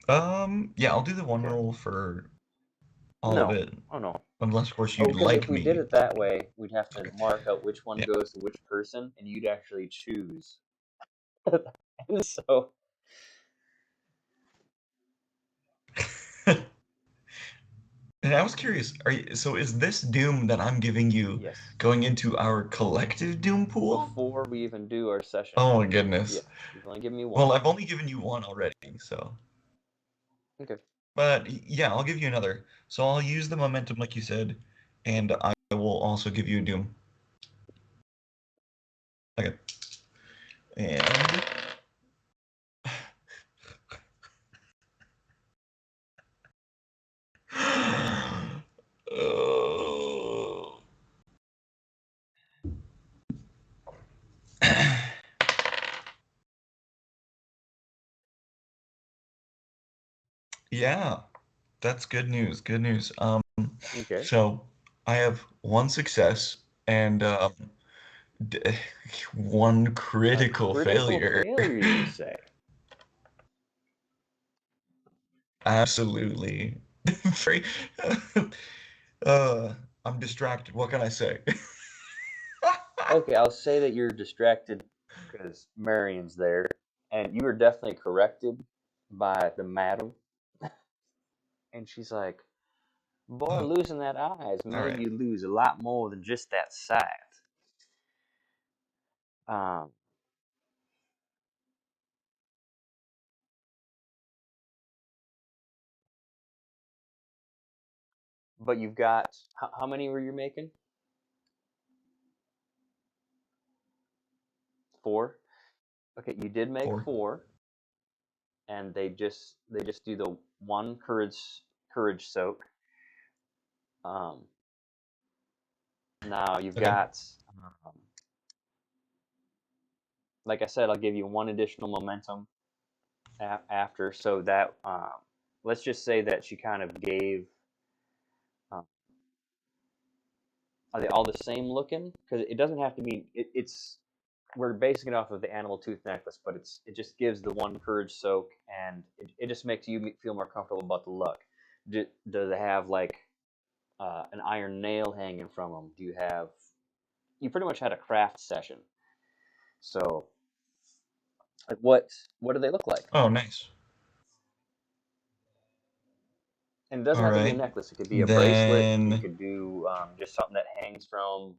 them? Yeah, I'll do the one Okay. roll for all of No. it, Oh no. unless of course Oh, you'd because if like we did me. it that way, we'd have to Okay. mark out which one Yeah. goes to which person, and you'd actually choose. And so. And I was curious, so is this Doom that I'm giving you Yes. going into our collective Doom pool? Before we even do our session. Oh my Yeah. goodness. You've only given me one. Well, I've only given you one already, so. Okay. But yeah, I'll give you another. So I'll use the momentum like you said, and I will also give you a Doom. Okay. And Oh. Yeah, that's good news. Good news. Okay. So I have one success and d- one A critical critical failure. failure, you say? Absolutely. Very, uh, I'm distracted. What can I say? Okay, I'll say that you're distracted because Marion's there, and you were definitely corrected by the madam, and she's like, "Boy, Oh, losing that eye has all made right. you lose a lot more than just that sight." Um, but you've got how many were you making? 4. Okay, you did make 4. 4, and they just do the one courage soak. Um, now you've Okay. got, um, like I said, I'll give you one additional momentum after, so that let's just say that she kind of gave. Um, are they all the same looking? Because it doesn't have to be. It's we're basing it off of the animal tooth necklace, but it just gives the one courage soak, and it just makes you feel more comfortable about the look. Does it have like an iron nail hanging from them? Do you have? You pretty much had a craft session. So, like, what do they look like? Oh, nice. And it doesn't All have to be a right. necklace. It could be a bracelet. You Then could do just something that hangs from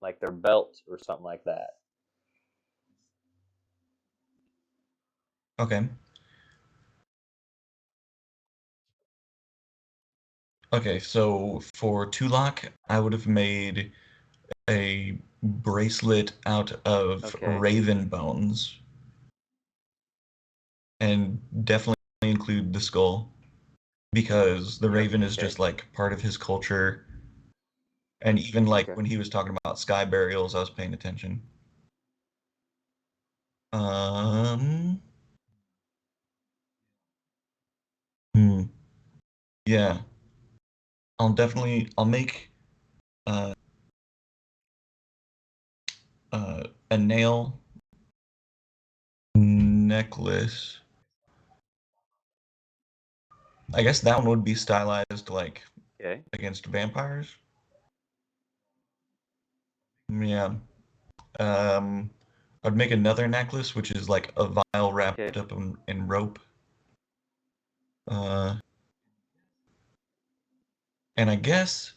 like their belt or something like that. okay. Okay, so for Tulak, I would have made a bracelet out of Okay. raven bones and definitely include the skull because the Yep. raven is Okay. just like part of his culture. And even like Okay. when he was talking about sky burials, I was paying attention. Um, hmm, yeah, I'll make uh, a nail necklace. I guess that one would be stylized like Okay. against vampires. Yeah. Um, I'd make another necklace, which is like a vial Okay. wrapped up in rope. Uh, and I guess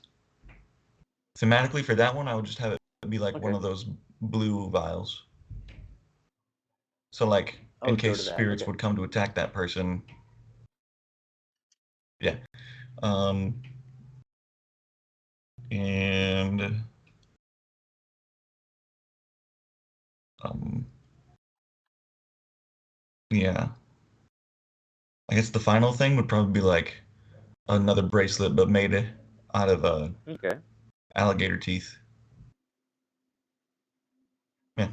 thematically for that one, I would just have it be like one Okay. of those blue vials. So like Oh, in to go case to that. spirits Okay. would come to attack that person. Yeah. Um, and um, yeah. I guess the final thing would probably be like another bracelet, but made out of Okay. alligator teeth. Yeah.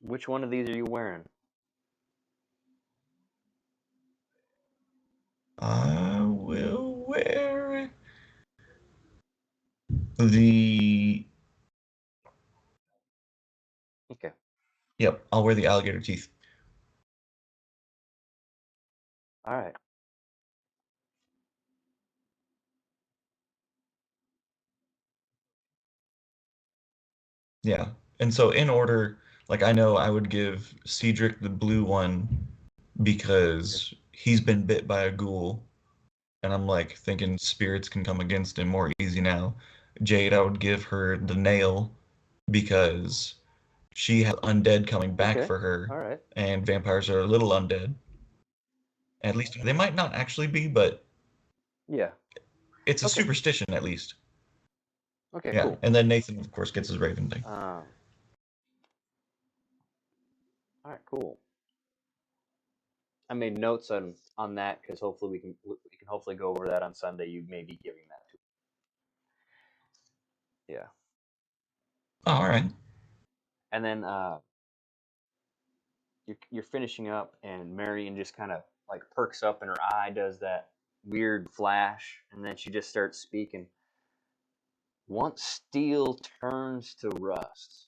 Which one of these are you wearing? I will wear the. Okay. Yep, I'll wear the alligator teeth. All right. Yeah. And so in order, like I know I would give Cedric the blue one Okay. because he's been bit by a ghoul, and I'm like thinking spirits can come against him more easy now. Jade, I would give her the nail because she has undead coming back Okay. for her, All right. and vampires are a little undead. At least they might not actually be, but Yeah. it's a Okay. superstition at least. Okay. Yeah. Cool. And then Nathan, of course, gets his raven thing. All right. Cool. I made notes on that because hopefully we can hopefully go over that on Sunday. You may be giving that to. Yeah. Oh, all right. And then you're finishing up, and Marion just kind of like perks up, and her eye does that weird flash, and then she just starts speaking. Once steel turns to rust,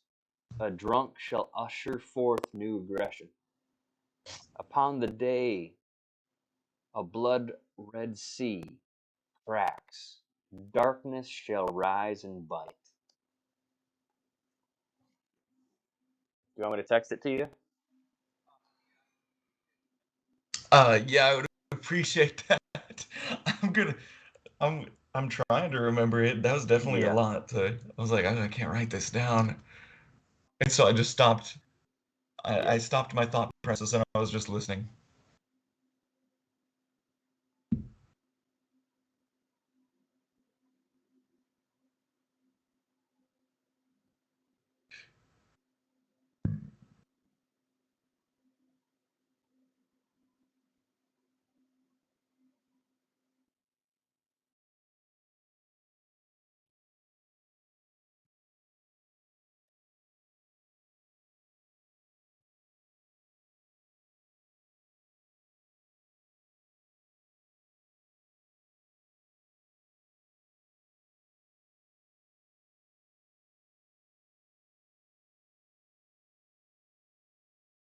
a drunk shall usher forth new aggression. Upon the day a blood-red sea cracks, darkness shall rise and bite. you want me to text it to you? Yeah, I would appreciate that. I'm gonna, I'm trying to remember it. That was definitely a Yeah. lot. I was like, I can't write this down, and so I just stopped. Yeah. I stopped my thought process and I was just listening.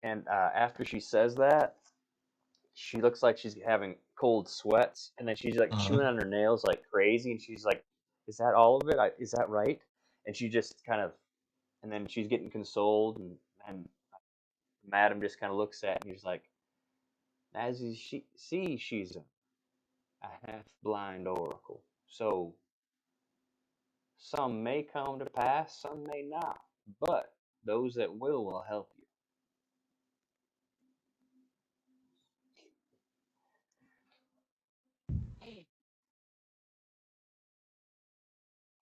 And after she says that, she looks like she's having cold sweats, and then she's like Uh, chewing on her nails like crazy, and she's like, "Is that all of it? Is that right?" And she just kind of, and then she's getting consoled, and Madam just kind of looks at me. He's like, "As you see, she's a half-blind oracle, so some may come to pass, some may not, but those that will help you."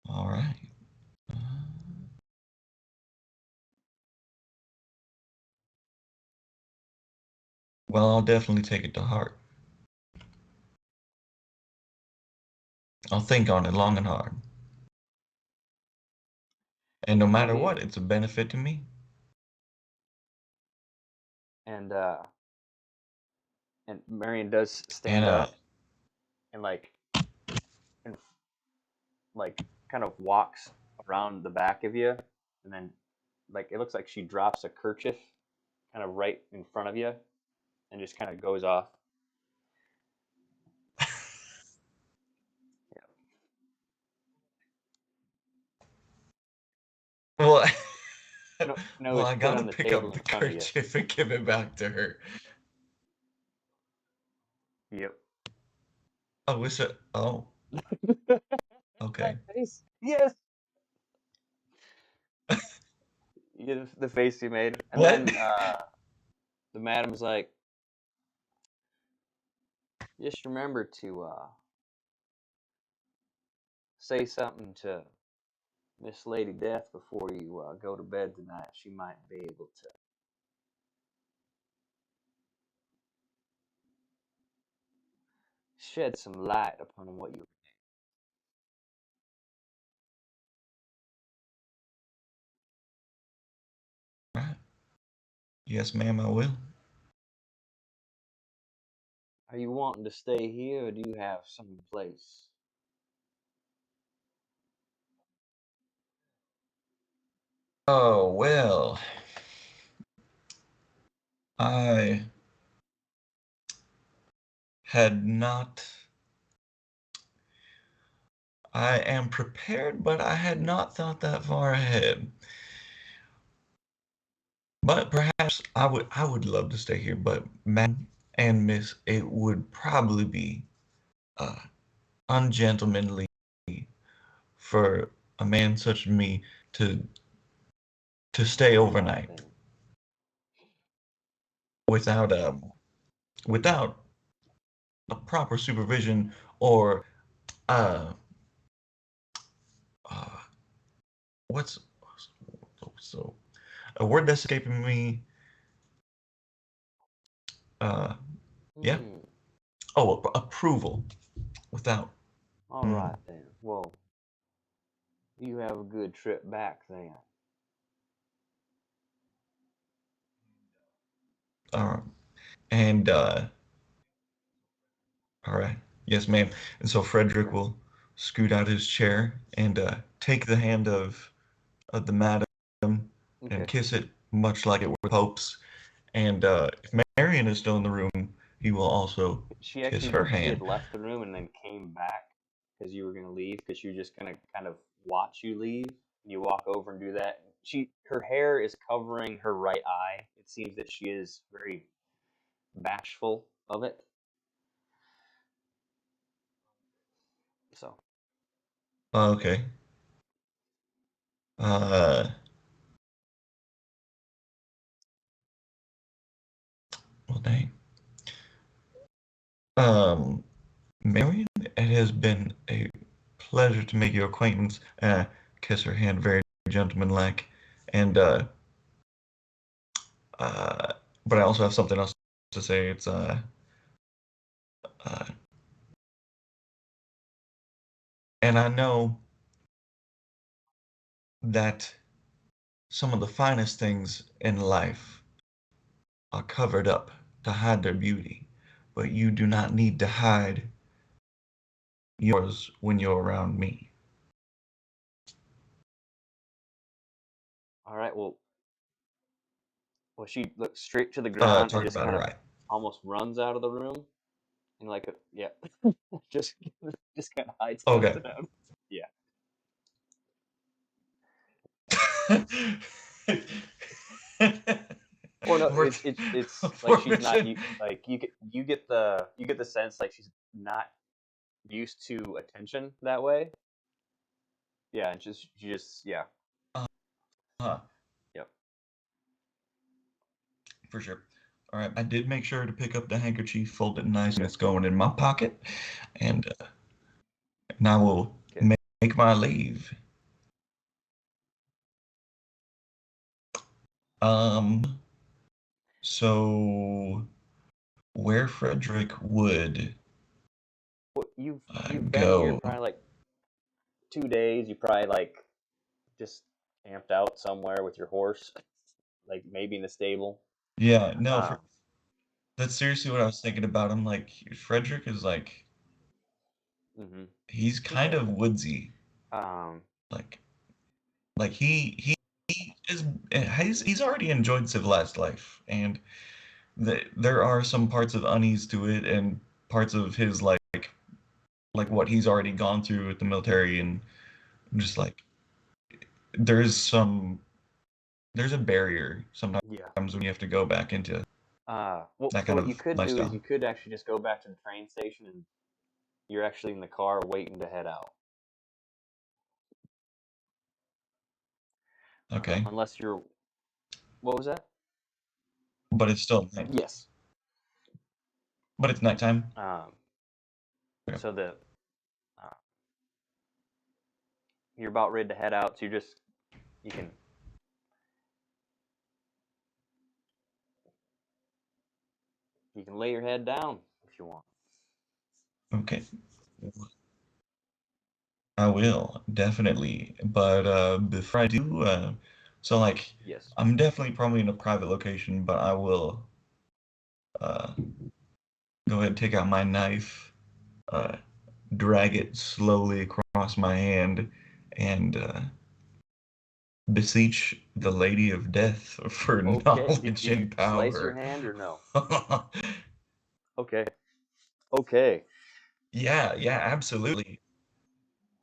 all right. Well, I'll definitely take it to heart. I'll think on it long and hard. And no matter what, Indeed. it's a benefit to me. And Marion does And stand up and and like kind of walks around the back of you, and then like it looks like she drops a kerchief kind of right in front of you, and just kind of goes off. Yeah. well, No, no, well, it's I put gotta on the pick table up in the front of you. kerchief and give it back to her. Yep. Oh, is it? Oh, That okay. face. Yes. Yeah, the face you made, and What? then the madam's like, just remember to say something to Miss Lady Death before you go to bed tonight. She might be able to shed some light upon what you. Right. Yes, ma'am, I will. Are you wanting to stay here, or do you have some place? Oh, well, I had not. I am prepared, but I had not thought that far ahead. But perhaps I would love to stay here, but ma'am and miss, it would probably be uh, ungentlemanly for a man such as me to stay All right overnight then. without without a proper supervision or uh uh what's so a word that's escaping me uh yeah, Hmm. oh, approval without All mm, right then. Well, you have a good trip back then. uh, and all right, yes ma'am. And so Frederick Okay. will scoot out his chair and take the hand of the madam and Okay. kiss it much like it was Pope's. And if Marion is still in the room, he will also kiss her She had hand. left the room and then came back because you were gonna leave because she was just gonna kind of watch you leave. And you walk over and do that. And her hair is covering her right eye. It seems that she is very bashful of it. So Okay. Uh, well, dang. Marion, it has been a pleasure to make your acquaintance. Kiss her hand, very gentlemanlike. And uh, but I also have something else to say. It's uh, and I know that some of the finest things in life are covered up to hide their beauty, but you do not need to hide yours when you're around me. all right, well, she looks straight to the ground and Talk just about it kind of right. almost runs out of the room, and like, yeah, just just kind of hides Okay. out. Yeah. Well, no, We're it's like she's we're not like you get the sense like she's not used to attention that way. Yeah, and she just yeah. uh, Yep. for sure. All right, I did make sure to pick up the handkerchief, fold it nice, and Okay. it's going in my pocket. And I will Okay. make my leave. Um, so where Frederick would Well, you've been here go? probably like 2 days. You probably like just camped out somewhere with your horse, like maybe in the stable. Yeah, no, Um, that's seriously what I was thinking about. I'm like, Frederick is like, hmm he's kind Okay. of woodsy. Um, Like, like he is he's already enjoyed civilized life, and there are some parts of unease to it, and parts of his like what he's already gone through with the military, and just like there's some there's a barrier sometimes yeah. when you have to go back into Well, that so kind what you of could do is lifestyle. you could actually just go back to the train station and you're actually in the car waiting to head out. Okay, Unless you're, what was that? but it's still night. Yes. But it's nighttime. Um, Okay. so uh, you're about ready to head out, so you can you can lay your head down if you want. Okay. I will, definitely. But before I do, so like Yes. I'm definitely probably in a private location, but I will uh go ahead and take out my knife, uh drag it slowly across my hand, and beseech the Lady of Death for Okay. Did knowledge you and slice your power. hand or no? Okay. Okay. Yeah, yeah, absolutely.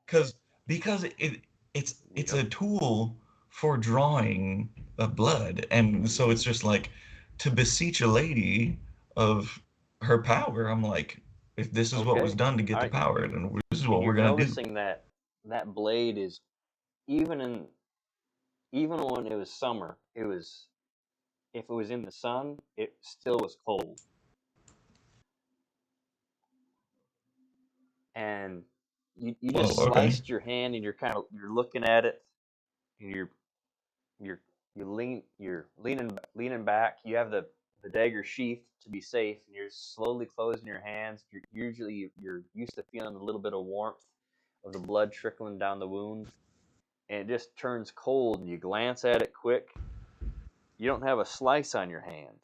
Because because it's Yep. a tool for drawing blood, and so hmm it's just like to beseech a lady of her power. I'm like, if this is what was Okay. done to get All the right. power, then this is And what you're we're gonna do. noticing that that blade is even in even when it was summer, it was if it was in the sun, it still was cold. And you Whoa, just okay. sliced your hand and you're looking at it and you're you're leaning back. You have the dagger sheathed to be safe, and you're slowly closing your hands. You're used to feeling a little bit of warmth of the blood trickling down the wound, and it just turns cold. And you glance at it quick. You don't have a slice on your hand.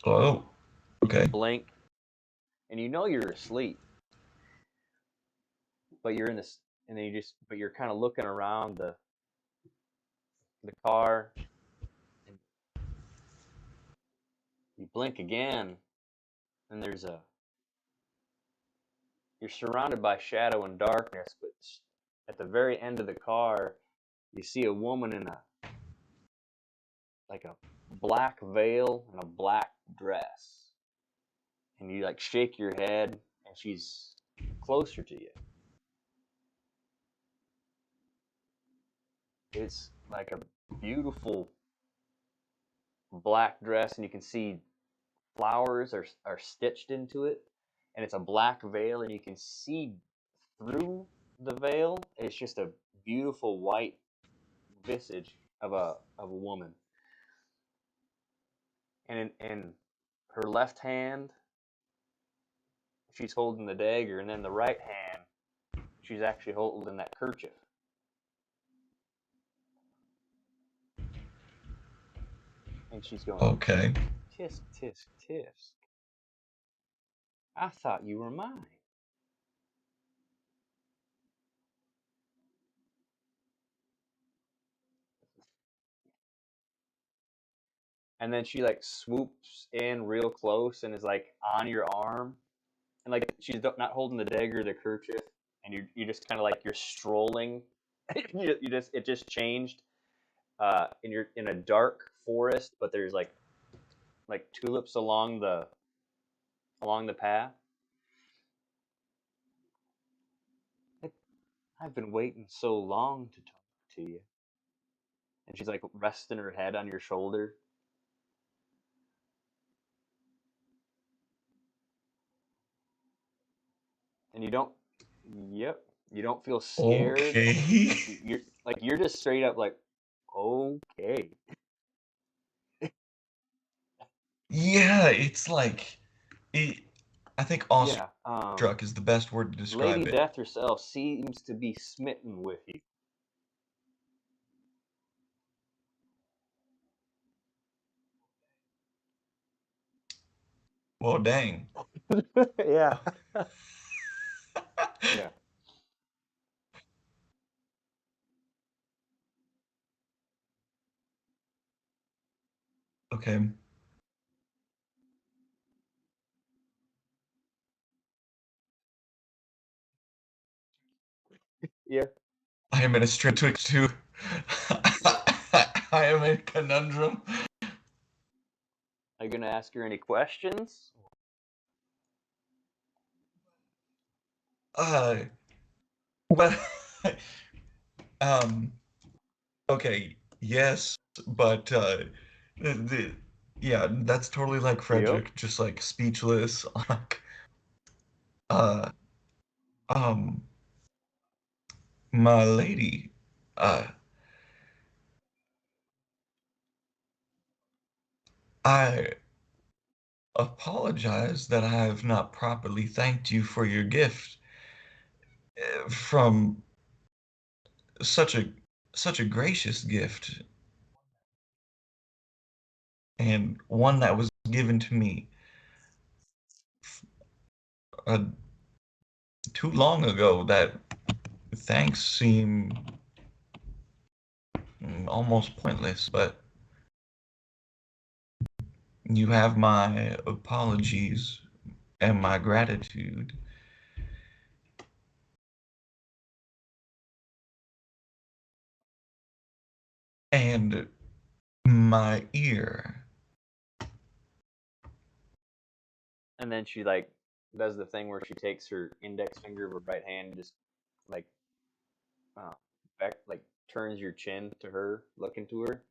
Oh, And you okay. blink, and you know you're asleep, but you're in this, and then but you're kind of looking around the car, and you blink again, and you're surrounded by shadow and darkness, but at the very end of the car, you see a woman in a black veil and a black dress, and you like shake your head, and she's closer to you. It's like a beautiful black dress, and you can see flowers are stitched into it, and it's a black veil, and you can see through the veil. It's just a beautiful white visage of a woman, and in her left hand she's holding the dagger, and then the right hand she's actually holding that kerchief. And she's going, Okay. tisk, tisk, tisk. I thought you were mine. And then she like swoops in real close and is like on your arm, and like she's not holding the dagger, the kerchief, and you just kind of like you're strolling. you just it just changed. And you're in a dark forest, but there's like tulips along the path. I've been waiting so long to talk to you. And she's like resting her head on your shoulder. And you don't, yep, you don't feel scared. Okay. You're just straight up like, okay. Yeah, it's like it, I think Yeah. awestruck is the best word to Lady describe it. Death herself seems to be smitten with you. Well, dang. Yeah. Yeah. Okay. Yeah. I am in a strait betwixt two. I am in a conundrum. Are you gonna ask her any questions? Uh, well, um, okay, yes, but the yeah, that's totally like Yep. Frederick, just like speechless. Like, uh, um, my lady, uh, I apologize that I have not properly thanked you for your gift from such a such a gracious gift and one that was given to me uh, too long ago that thanks seem almost pointless, but you have my apologies and my gratitude. And my ear. And then she like does the thing where she takes her index finger of her right hand and just like uh, back like turns your chin to her, looking to her,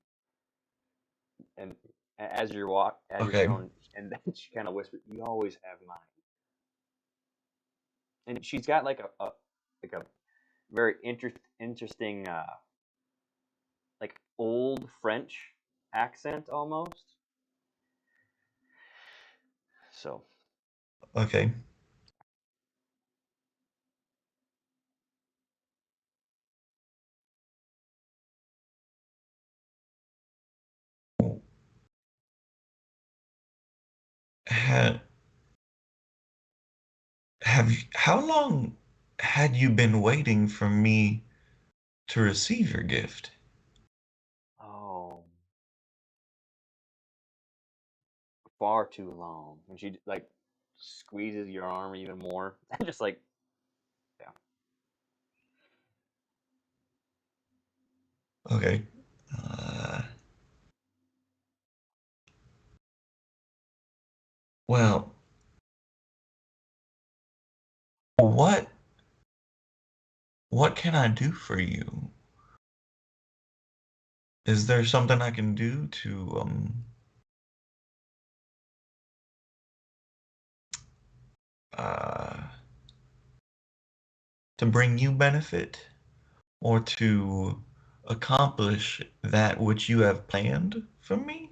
and as you're Okay, going, and then she kind of whispers, "You always have mine." And she's got like a very interesting like old French accent almost. So okay. Ha, how long had you been waiting for me to receive your gift? oh, far too long. And she like squeezes your arm even more, just like yeah. Okay. Uh, well, what what can I do for you? Is there something I can do uh to bring you benefit or to accomplish that which you have planned for me?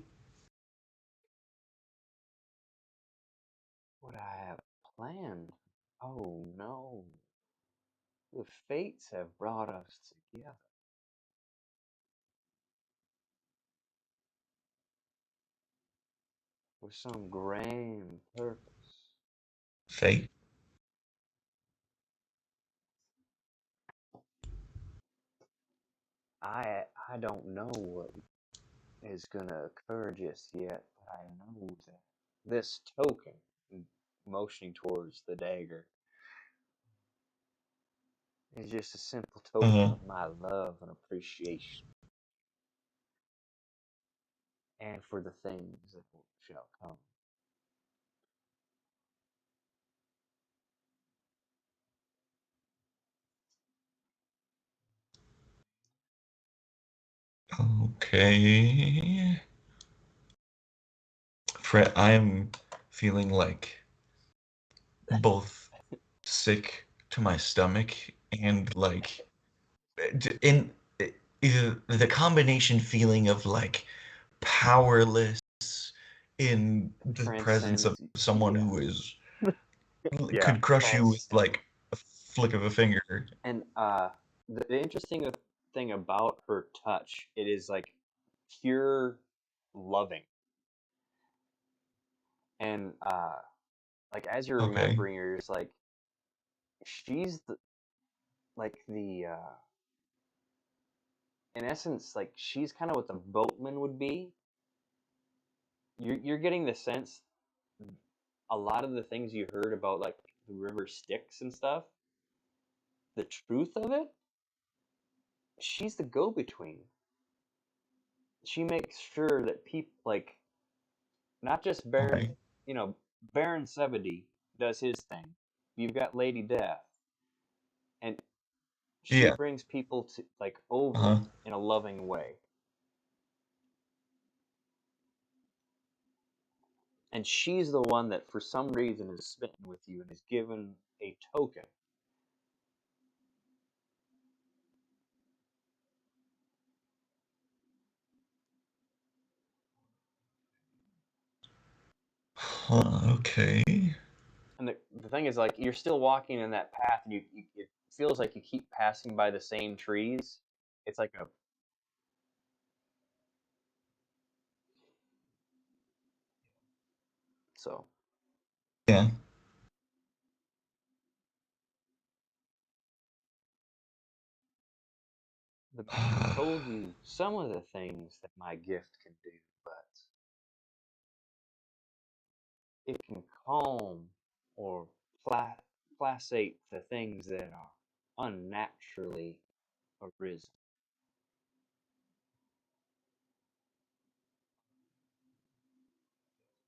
What I have planned? Oh no. The fates have brought us together with some grand purpose. Fate? I don't know what is gonna occur just yet, but I know that this token, motioning towards the dagger, is just a simple token Uh-huh. of my love and appreciation, and for the things that shall come. Okay. Fred, I am feeling like both sick to my stomach and like in either the combination feeling of like powerless in the presence of Transcends, someone yeah, who is yeah, could crush you false with and like a flick of a finger. and the interesting thing about her touch, it is like pure loving, and like as you're Okay. remembering, you're just like she's the like the in essence, like she's kind of what the boatman would be. You're getting the sense a lot of the things you heard about like the river Styx and stuff, the truth of it, she's the go-between. She makes sure that people like not just Baron, Okay. you know, Baron Zebedee does his thing. You've got Lady Death, and she Yeah. brings people to like over Uh-huh. in a loving way. And she's the one that for some reason is smitten with you and is given a token. Huh, okay. And the thing is, like, you're still walking in that path, and it feels like you keep passing by the same trees. It's like a so Yeah. the man told you some of the things that my gift can do, but it can calm or placate the things that are unnaturally arisen.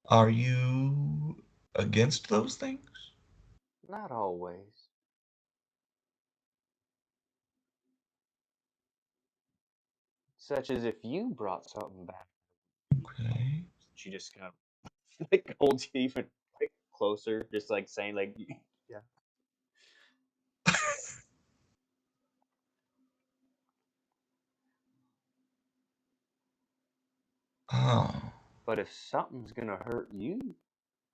Are you against those things? Not always. Such as if you brought something back. Okay. She just kind of like holds you even like closer, just like saying like, yeah. Oh. But if something's gonna hurt you,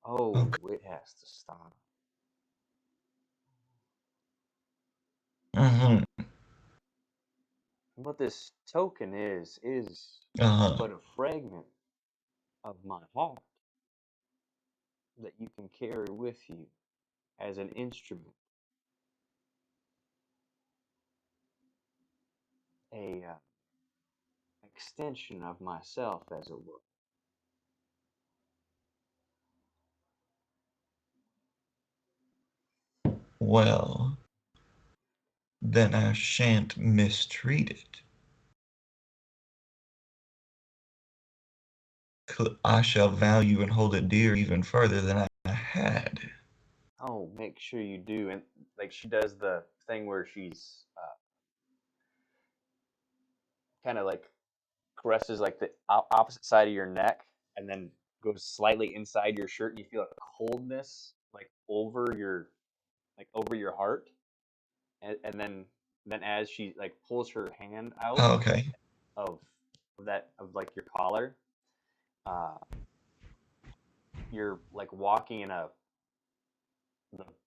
oh, Okay. it has to stop. Mm-hmm. What this token is Uh-huh. but a fragment of my heart that you can carry with you as an instrument, a extension of myself, as it were. Well, then I shan't mistreat it. I shall value and hold it dear even further than I had. Oh, make sure you do. And like she does the thing where she's kind of like caresses like the opposite side of your neck, and then goes slightly inside your shirt, and you feel a coldness like over your heart, and then as she like pulls her hand out Oh, okay. of of like your collar, uh, you're like walking in the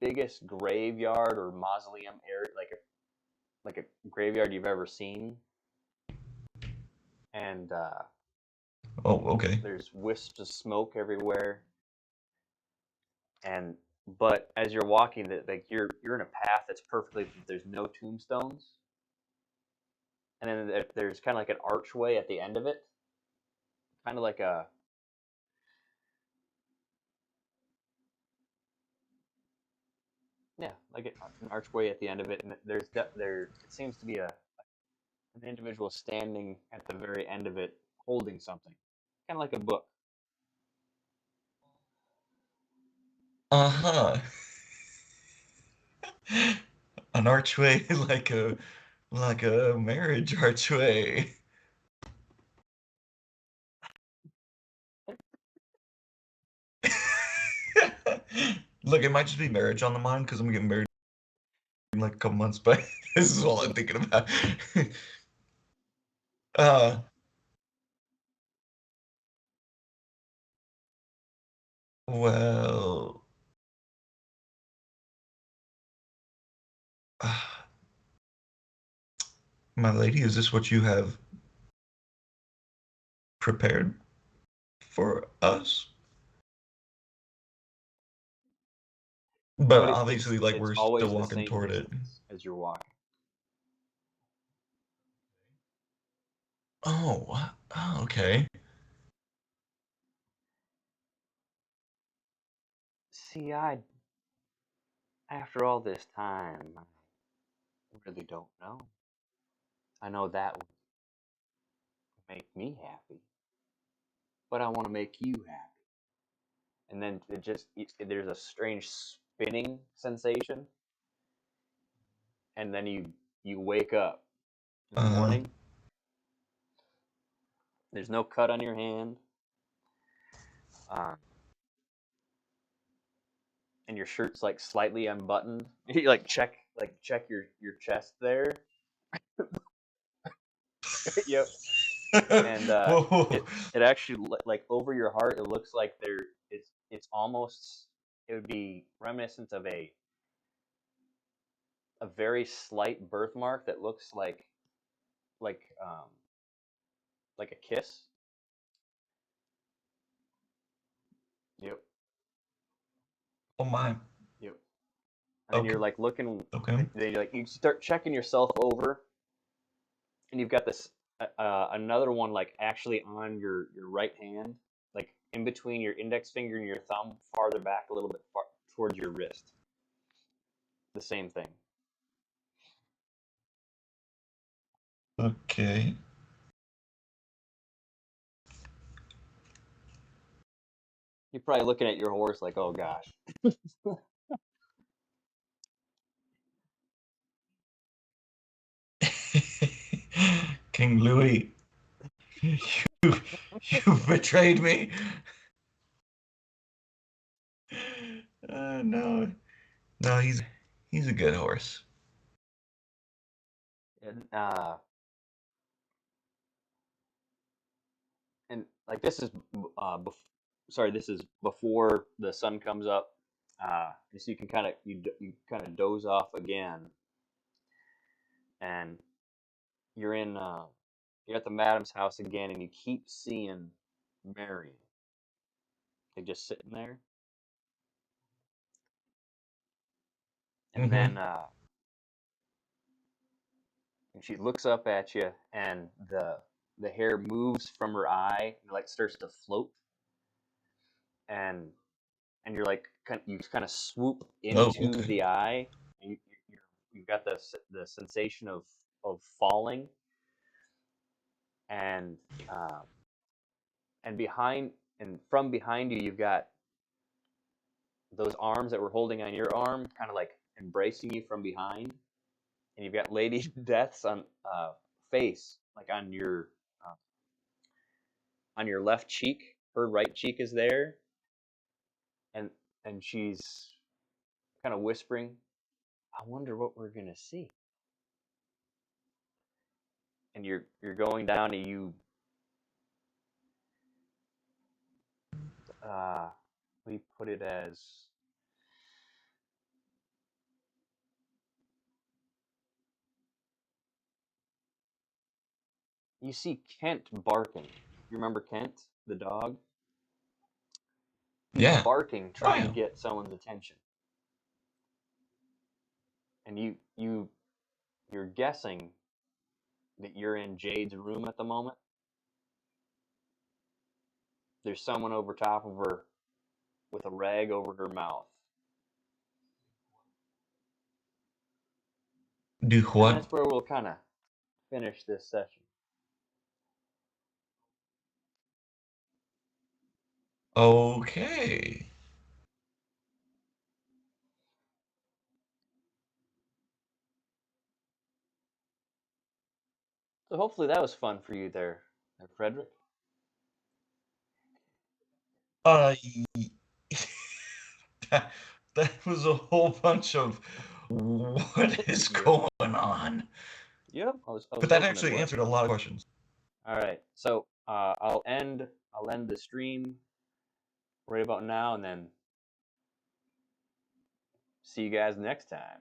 biggest graveyard or mausoleum area, like a graveyard you've ever seen, and Oh, okay. there's wisps of smoke everywhere, and but as you're walking, that like you're in a path that's perfectly, there's no tombstones, and then there's kind of like an archway at the end of it, kind of like a yeah, like an archway at the end of it, and there it seems to be an individual standing at the very end of it, holding something, kind of like a book. Uh-huh. An archway like a marriage archway. Look, it might just be marriage on the mind because I'm getting married in like a couple months, but this is all I'm thinking about. uh, well, my lady, is this what you have prepared for us? But But obviously, like, it's we're still always the walking same toward it. distance as you're walking. Oh, okay. See, after all this time, I really don't know. I know that would make me happy, but I want to make you happy. And then there's a strange spinning sensation, and then you wake up in the Uh, morning. There's no cut on your hand, um, and your shirt's like slightly unbuttoned. You like check your chest there. Yep. And whoa. it actually like over your heart, it looks like it's almost, it would be reminiscent of a very slight birthmark that looks like um like a kiss. Yep. Oh my. Yep. And then Okay. you're like looking, Okay. then you start checking yourself over, and you've got this another one like actually on your right hand, like in between your index finger and your thumb, farther back a little bit towards your wrist. The same thing. Okay. You're probably looking at your horse like, oh gosh. King Louis, you you betrayed me. No, no, he's a good horse. And like this is sorry, this is before the sun comes up. So you can kind of you kind of doze off again, and you're in you're at the madam's house again, and you keep seeing Mary. Like just sitting there, and Mm-hmm. then and she looks up at you, and the hair moves from her eye and like starts to float, and you're like you kind of swoop Oh, into okay. the eye, and you've got the sensation of falling, and uh, and from behind you, you've got those arms that were holding on your arm, kind of like embracing you from behind, and you've got Lady Death's on face, like on your left cheek. Her right cheek is there, and she's kind of whispering, "I wonder what we're gonna see." And you're going down, and you we put it as you see Kent barking. You remember Kent, the dog? He's Yeah. barking, trying yeah. to get someone's attention. And you're guessing that you're in Jade's room at the moment. There's someone over top of her with a rag over her mouth. Do And what? that's where we'll kind of finish this session. Okay. So hopefully that was fun for you there Frederick. Uh, that, that was a whole bunch of what is going on. Yep, I was But that hoping it actually was. answered a lot of questions. All right, so I'll end the stream right about now, and then see you guys next time.